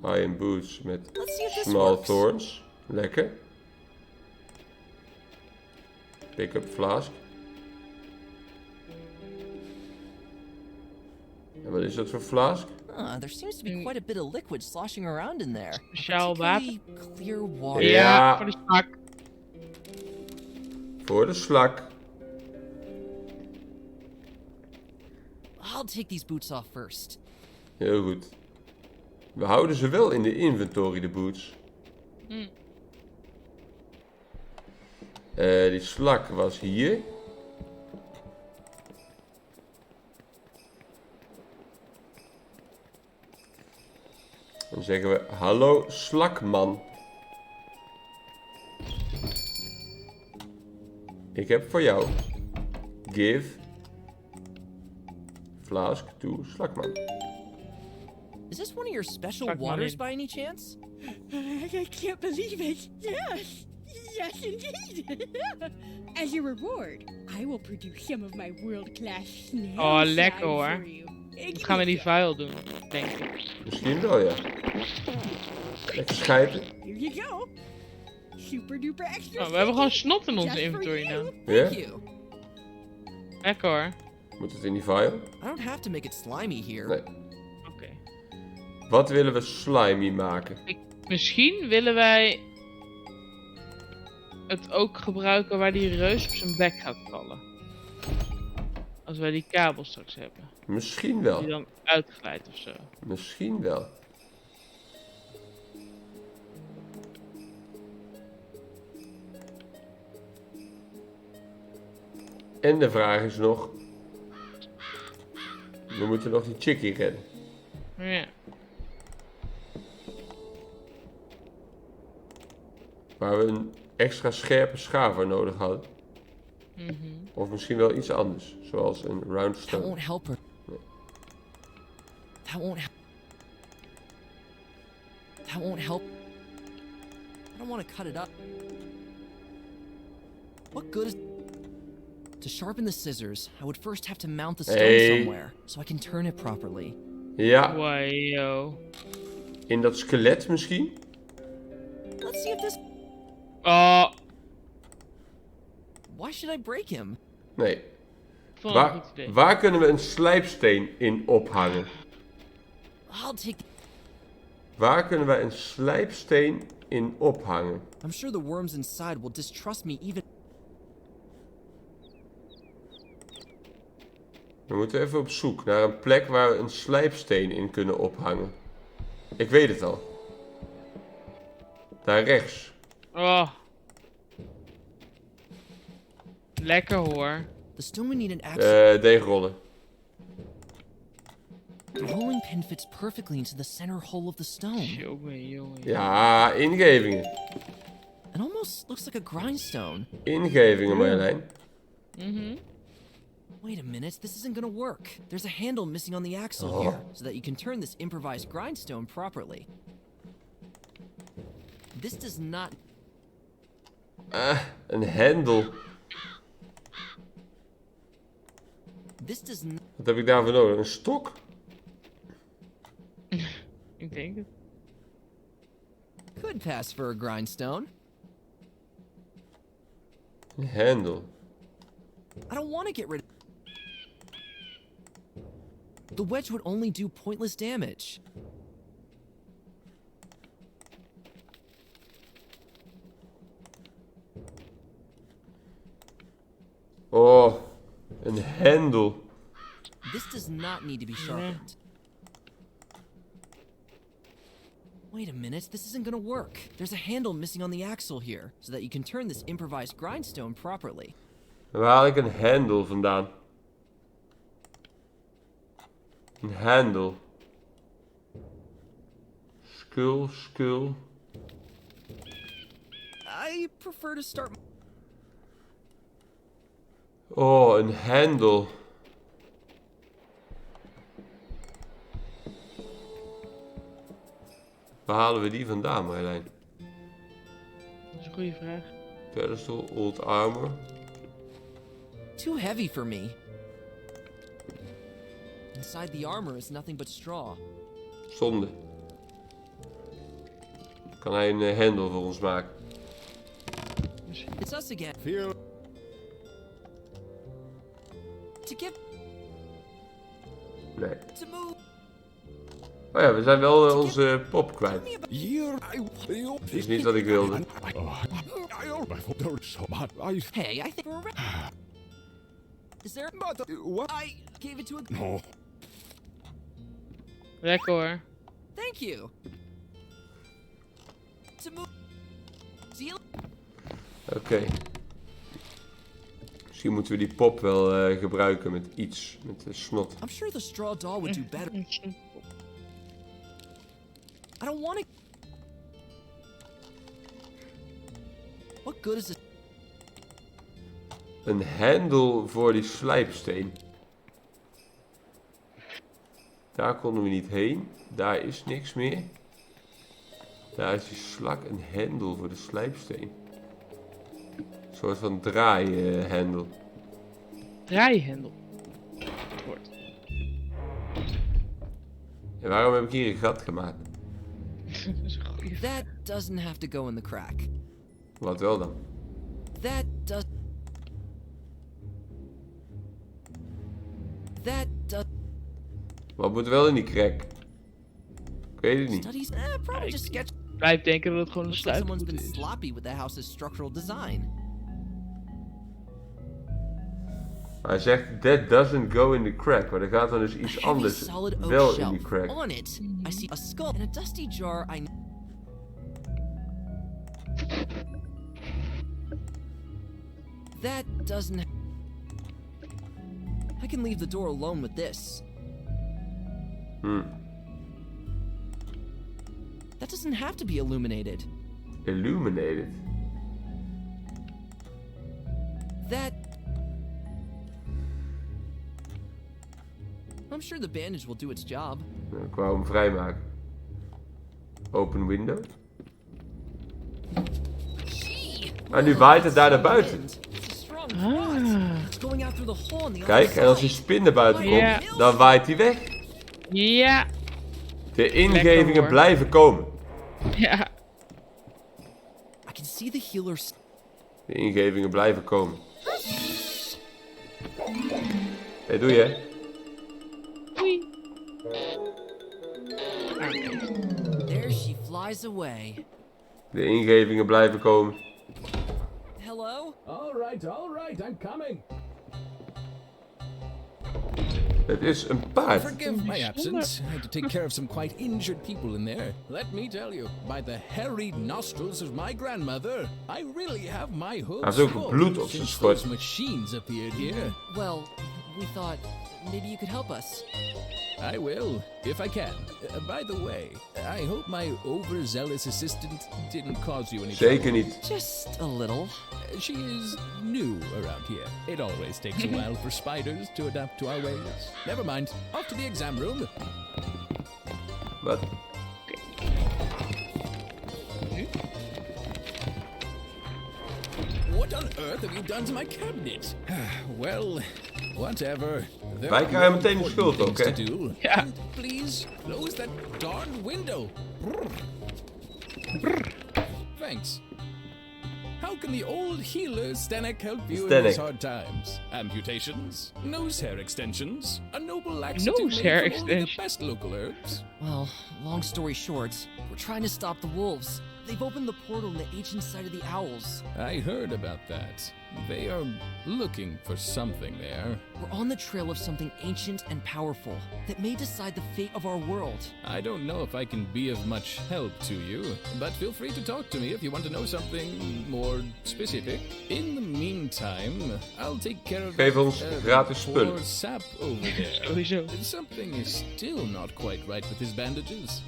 Speaker 1: iron boots met
Speaker 2: Let's see if this
Speaker 1: small
Speaker 2: works.
Speaker 1: thorns. Lekker. Pick up flask. En wat is dat voor flask?
Speaker 2: There seems to be quite a bit of liquid sloshing around in there.
Speaker 4: Speciaal water.
Speaker 2: Particularly clear water.
Speaker 1: Ja.
Speaker 4: Voor de smak.
Speaker 1: Voor de slak.
Speaker 2: I'll take these boots off first.
Speaker 1: Heel goed. We houden ze wel in de inventory, de boots. Die slak was hier. Dan zeggen we hallo slakman. Ik heb voor jou. Give flask to slakman.
Speaker 2: Is this one of your special
Speaker 4: Fuck
Speaker 2: waters
Speaker 4: money.
Speaker 2: by any chance?
Speaker 11: I can't believe it. Yes. Yes, indeed. As a reward, I will produce some of my world-class snail
Speaker 4: Oh,
Speaker 11: slime
Speaker 4: lekker hoor.
Speaker 11: for you.
Speaker 4: Wat gaan we die vuil doen, denk ik.
Speaker 1: Misschien wel, ja. Lekker schijten.
Speaker 11: Here you go. Super duper extra.
Speaker 4: Oh, we hebben gewoon snot in
Speaker 11: Just
Speaker 4: onze
Speaker 11: for
Speaker 4: inventory
Speaker 11: you.
Speaker 4: nou.
Speaker 1: Ja?
Speaker 2: Thank you.
Speaker 4: Lekker hoor.
Speaker 1: Moet het in die vial?
Speaker 2: I don't have to make it slimy here.
Speaker 1: Nee.
Speaker 4: Oké.
Speaker 1: Wat willen we slimy maken?
Speaker 4: Misschien willen wij het ook gebruiken waar die reus op zijn bek gaat vallen. Als wij die kabel straks hebben.
Speaker 1: Misschien wel.
Speaker 4: Die dan uitglijdt of zo.
Speaker 1: Misschien wel. En de vraag is nog... We moeten nog die chickie redden.
Speaker 4: Ja.
Speaker 1: Waar we een extra scherpe schaar nodig hadden. Of misschien wel iets anders. Zoals een round
Speaker 2: That
Speaker 1: stone.
Speaker 2: won't help her. That won't help. That won't help. I don't want to cut it up. What good is... To sharpen the scissors, I would first have to mount the stone
Speaker 1: Hey.
Speaker 2: somewhere, so I can turn it properly.
Speaker 1: Ja,
Speaker 4: Wajo.
Speaker 1: in dat skelet misschien?
Speaker 2: Let's see if this...
Speaker 4: Oh,
Speaker 2: Why should I break him?
Speaker 1: Nee.
Speaker 4: vond ik een goed idee.
Speaker 1: Waar kunnen we een slijpsteen in ophangen?
Speaker 2: I'll take...
Speaker 1: Waar kunnen wij een slijpsteen in ophangen?
Speaker 2: I'm sure the worms inside will distrust me even...
Speaker 1: We moeten even op zoek naar een plek waar we een slijpsteen in kunnen ophangen. Ik weet het al. Daar rechts.
Speaker 4: Oh. Lekker hoor.
Speaker 2: The stone would need an axe.
Speaker 1: Deegrollen.
Speaker 2: The rolling pin fits perfectly into the center hole of the stone.
Speaker 4: Jongen, jongen.
Speaker 1: Ja, ingevingen.
Speaker 2: It almost looks like a grindstone.
Speaker 1: Ingevingen, Marjolein.
Speaker 2: Wait a minute, this isn't gonna work. There's a handle missing on the axle here, so that you can turn this improvised grindstone properly. This does not...
Speaker 1: Een hendel.
Speaker 2: This does not...
Speaker 1: Wat heb ik daarvoor nodig? Een stok?
Speaker 4: Ik denk het.
Speaker 2: Could pass for a grindstone.
Speaker 1: Een hendel.
Speaker 2: I don't want to get rid of... The wedge would only do pointless damage.
Speaker 1: Oh, een hendel.
Speaker 2: This does not need to be sharpened. Wait a minute, this isn't gonna work. There's a handle missing on the axle here, so that you can turn this improvised grindstone properly.
Speaker 1: Waar haal ik een hendel vandaan? Een hendel. Skull, skull.
Speaker 2: I prefer to start...
Speaker 1: Oh, een hendel. Waar halen we die vandaan, Marjolein?
Speaker 4: Dat is een goede vraag.
Speaker 1: Pedestal, old armor.
Speaker 2: Too heavy for me. Inside the armor is nothing but straw.
Speaker 1: Zonde. Kan hij een hendel voor ons maken?
Speaker 2: It's us again.
Speaker 10: Feel
Speaker 2: To get...
Speaker 1: Nee.
Speaker 2: To move...
Speaker 1: Oh ja, we zijn wel onze pop kwijt.
Speaker 10: here
Speaker 1: Dat is niet wat ik wilde.
Speaker 2: Hey, I think we're ready. Is there...
Speaker 10: What?
Speaker 2: I gave it to a...
Speaker 10: No.
Speaker 4: Lekker hoor.
Speaker 2: Thank you. To move... See you...
Speaker 1: Oké. Misschien moeten we die pop wel gebruiken met iets. Met de snot.
Speaker 2: I'm sure the straw doll would do better. I don't want to... What good is it?
Speaker 1: Een hendel voor die slijpsteen. Daar konden we niet heen. Daar is niks meer. Daar is die slak. Een hendel voor de slijpsteen. Een soort van draaihendel.
Speaker 4: Draaihendel. Het woord.
Speaker 1: En waarom heb ik hier een gat gemaakt?
Speaker 4: Dat is een goede vraag.
Speaker 2: That doesn't have to go in the crack.
Speaker 1: Wat wel dan?
Speaker 2: That does... That does...
Speaker 1: Wat moet wel in die crack? Ik weet het niet.
Speaker 2: Studies? Probably just sketch...
Speaker 4: Blijf denken dat het gewoon een
Speaker 2: Looks like someone's
Speaker 4: sluitpoet
Speaker 2: been
Speaker 4: is.
Speaker 2: sloppy with the house's structural design.
Speaker 1: Maar hij zegt, that doesn't go in the crack. Maar er gaat dan dus iets
Speaker 2: A heavy
Speaker 1: anders
Speaker 2: solid oak
Speaker 1: wel in
Speaker 2: shelf.
Speaker 1: die crack.
Speaker 2: On it, I see a skull and a dusty jar. That doesn't... I can leave the door alone with this. That doesn't have to be illuminated.
Speaker 1: Illuminated.
Speaker 2: That... I'm sure the bandage will do its job.
Speaker 1: Nou, ik wou hem vrijmaken. Open window. Maar nu waait het daar naar buiten. Kijk, en als die spin naar buiten komt,
Speaker 4: Ja.
Speaker 1: dan waait hij weg.
Speaker 4: Ja.
Speaker 1: De ingevingen
Speaker 4: hoor.
Speaker 1: blijven komen.
Speaker 4: Ja.
Speaker 2: I can see the healers.
Speaker 1: De ingevingen blijven komen. Hé, doe je?
Speaker 4: Oei.
Speaker 2: There she flies away.
Speaker 1: De ingevingen blijven komen.
Speaker 2: Hello?
Speaker 7: All right, I'm coming.
Speaker 1: Het is een paard.
Speaker 12: Forgive my absence. I had to take care of some quite injured people in there. Let me tell you, by the hairy nostrils of my grandmother, I really have my hooves
Speaker 1: Hij heeft ook
Speaker 12: full
Speaker 1: bloed op zijn
Speaker 12: since
Speaker 1: schort.
Speaker 12: those machines appeared here.
Speaker 2: Well, we thought maybe you could help us.
Speaker 12: I will, if I can. By the way, I hope my overzealous assistant didn't cause you any
Speaker 1: Zeker
Speaker 12: trouble.
Speaker 1: niet.
Speaker 2: Just a little.
Speaker 12: She is new around here. It always takes a while for spiders to adapt to our ways. Never mind. Off to the exam room.
Speaker 1: Wat?
Speaker 12: What on earth have you done to my cabinet? Well, whatever. There
Speaker 1: Wij
Speaker 12: are
Speaker 1: krijgen
Speaker 12: more
Speaker 1: meteen de schuld
Speaker 12: important
Speaker 1: ook,
Speaker 12: things
Speaker 1: hè?
Speaker 12: to do.
Speaker 4: Ja.
Speaker 12: And please close that darn window. Thanks. How can the old healer Stanek help you in
Speaker 1: Stanek.
Speaker 12: these hard times? Amputations, nose hair extensions, a noble laxative
Speaker 4: Nose
Speaker 12: made
Speaker 4: hair
Speaker 12: from only the
Speaker 4: extension.
Speaker 12: best local herbs.
Speaker 2: Well, long story short, we're trying to stop the wolves. They've opened the portal in the ancient site of the owls.
Speaker 12: I heard about that. They are looking for something there.
Speaker 2: We're on the trail of something ancient and powerful that may decide the fate of our world.
Speaker 12: I don't know if I can be of much help to you, but feel free to talk to me if you want to know something more specific. In the meantime, I'll take care of
Speaker 1: Geef ons gratis
Speaker 12: poor
Speaker 1: spullen.
Speaker 12: sap over there.
Speaker 4: Sowieso.
Speaker 12: Something is still not quite right with his bandages.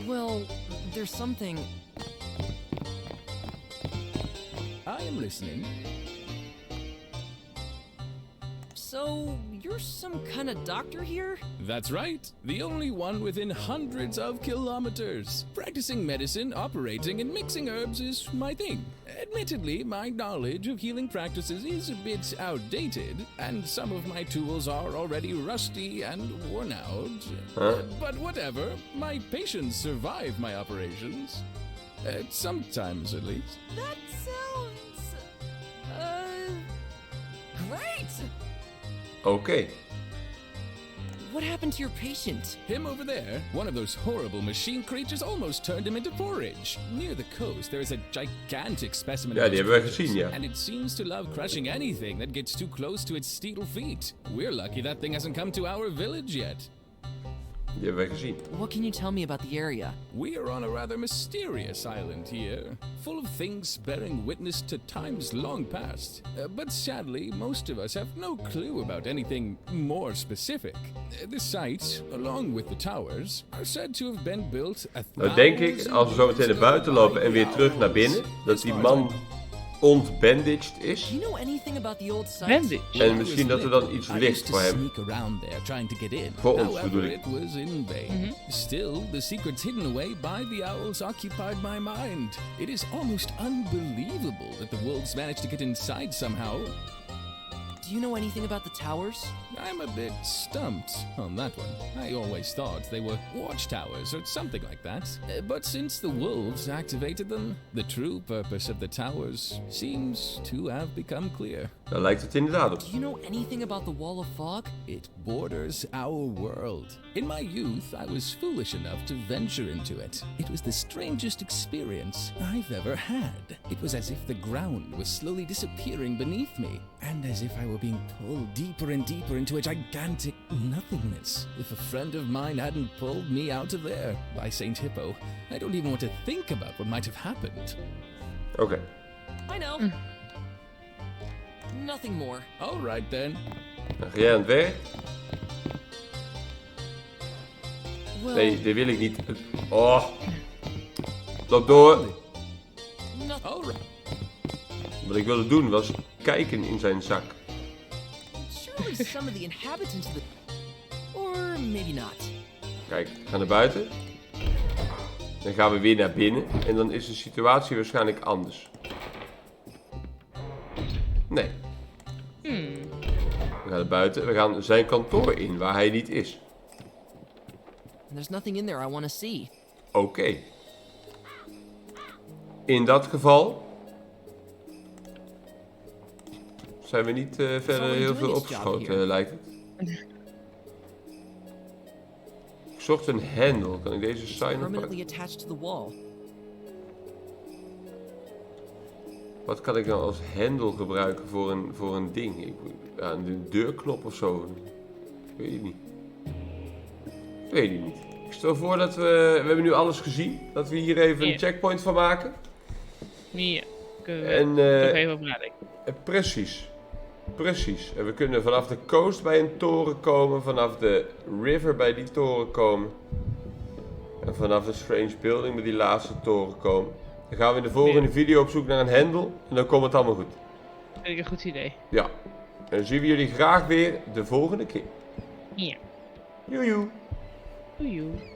Speaker 2: Well, there's something.
Speaker 12: I am listening.
Speaker 2: So, you're some kind of doctor here?
Speaker 12: That's right. The only one within hundreds of kilometers. Practicing medicine, operating, and mixing herbs is my thing. Admittedly, my knowledge of healing practices is a bit outdated, and some of my tools are already rusty and worn out.
Speaker 1: Huh?
Speaker 12: But whatever, my patients survive my operations. Sometimes, at least.
Speaker 2: That sounds. Great!
Speaker 1: Oké.
Speaker 2: What happened to your patient?
Speaker 12: Him over there, one of those horrible machine creatures almost turned him into porridge. Near the coast, there is a gigantic specimen
Speaker 1: Ja,
Speaker 12: of
Speaker 1: die
Speaker 12: those
Speaker 1: hebben wij
Speaker 12: creatures,
Speaker 1: gezien, ja.
Speaker 12: and it seems to love crushing anything that gets too close to its steel feet. We're lucky that thing hasn't come to our village yet.
Speaker 1: Die hebben wij gezien.
Speaker 2: What can you tell me about the area?
Speaker 12: We are on a rather mysterious island here, full of things bearing witness to times long past. But sadly, most of us have no clue about anything more specific. The site, along with the towers, are said to have been built
Speaker 1: Nou denk ik, als we zo meteen naar buiten lopen en weer terug naar binnen, dat die man ontbandaged is.
Speaker 2: Do you know anything about the old site?
Speaker 4: Bandage.
Speaker 1: En misschien dat er dan iets
Speaker 12: I
Speaker 1: ligt
Speaker 12: used to
Speaker 1: voor hem.
Speaker 12: sneak around there trying to get in.
Speaker 1: Voor ons
Speaker 12: However,
Speaker 1: bedoel ik.
Speaker 12: it was in vain. Still, the secrets hidden away by the owls occupied my mind. It is almost unbelievable that the wolves managed to get inside somehow.
Speaker 2: Do you know anything about the towers?
Speaker 12: I'm a bit stumped on that one. I always thought they were watchtowers or something like that. But since the wolves activated them, the true purpose of the towers seems to have become clear.
Speaker 1: Daar lijkt het inderdaad op.
Speaker 2: Do you know anything about the wall of fog?
Speaker 12: It borders our world. In my youth, I was foolish enough to venture into it. It was the strangest experience I've ever had. It was as if the ground was slowly disappearing beneath me, and as if I were being pulled deeper and deeper into a gigantic nothingness. If a friend of mine hadn't pulled me out of there, by Saint Hippo, I don't even want to think about what might have happened.
Speaker 1: Oké.
Speaker 2: I know. Nothing more.
Speaker 12: All right then.
Speaker 1: Dan ga jij aan het werk.
Speaker 2: Well,
Speaker 1: Nee, dit wil ik niet. Oh. Loop door.
Speaker 12: All right.
Speaker 1: Wat ik wilde doen was kijken in zijn zak.
Speaker 2: surely some of the inhabitants of the... Or maybe not.
Speaker 1: Kijk, we gaan naar buiten. Dan gaan we weer naar binnen. En dan is de situatie waarschijnlijk anders. Nee. We gaan naar buiten. We gaan zijn kantoor in, waar hij niet is.
Speaker 2: And there's nothing in there I want to see.
Speaker 1: Oké. In dat geval... zijn we niet verder heel veel opgeschoten, lijkt het. Ik zocht een hendel. Kan ik deze sign oppakken?
Speaker 2: Permanently attached to the wall.
Speaker 1: Wat kan ik nou als hendel gebruiken voor een ding? Ja, een deurknop of zo. Ik weet het niet. Ik weet het niet. Ik stel voor dat we hebben nu alles gezien. Dat we hier even een checkpoint van maken.
Speaker 4: Ja. Kunnen we nog even over nadenken.
Speaker 1: Precies. Precies. En we kunnen vanaf de coast bij een toren komen. Vanaf de river bij die toren komen. En vanaf de strange building bij die laatste toren komen. Dan gaan we in de volgende video op zoek naar een hendel. En dan komt het allemaal goed.
Speaker 4: Vind ik een goed idee.
Speaker 1: Ja. En dan zien we jullie graag weer de volgende keer.
Speaker 4: Ja.
Speaker 1: Joejoe.
Speaker 4: Joejoe.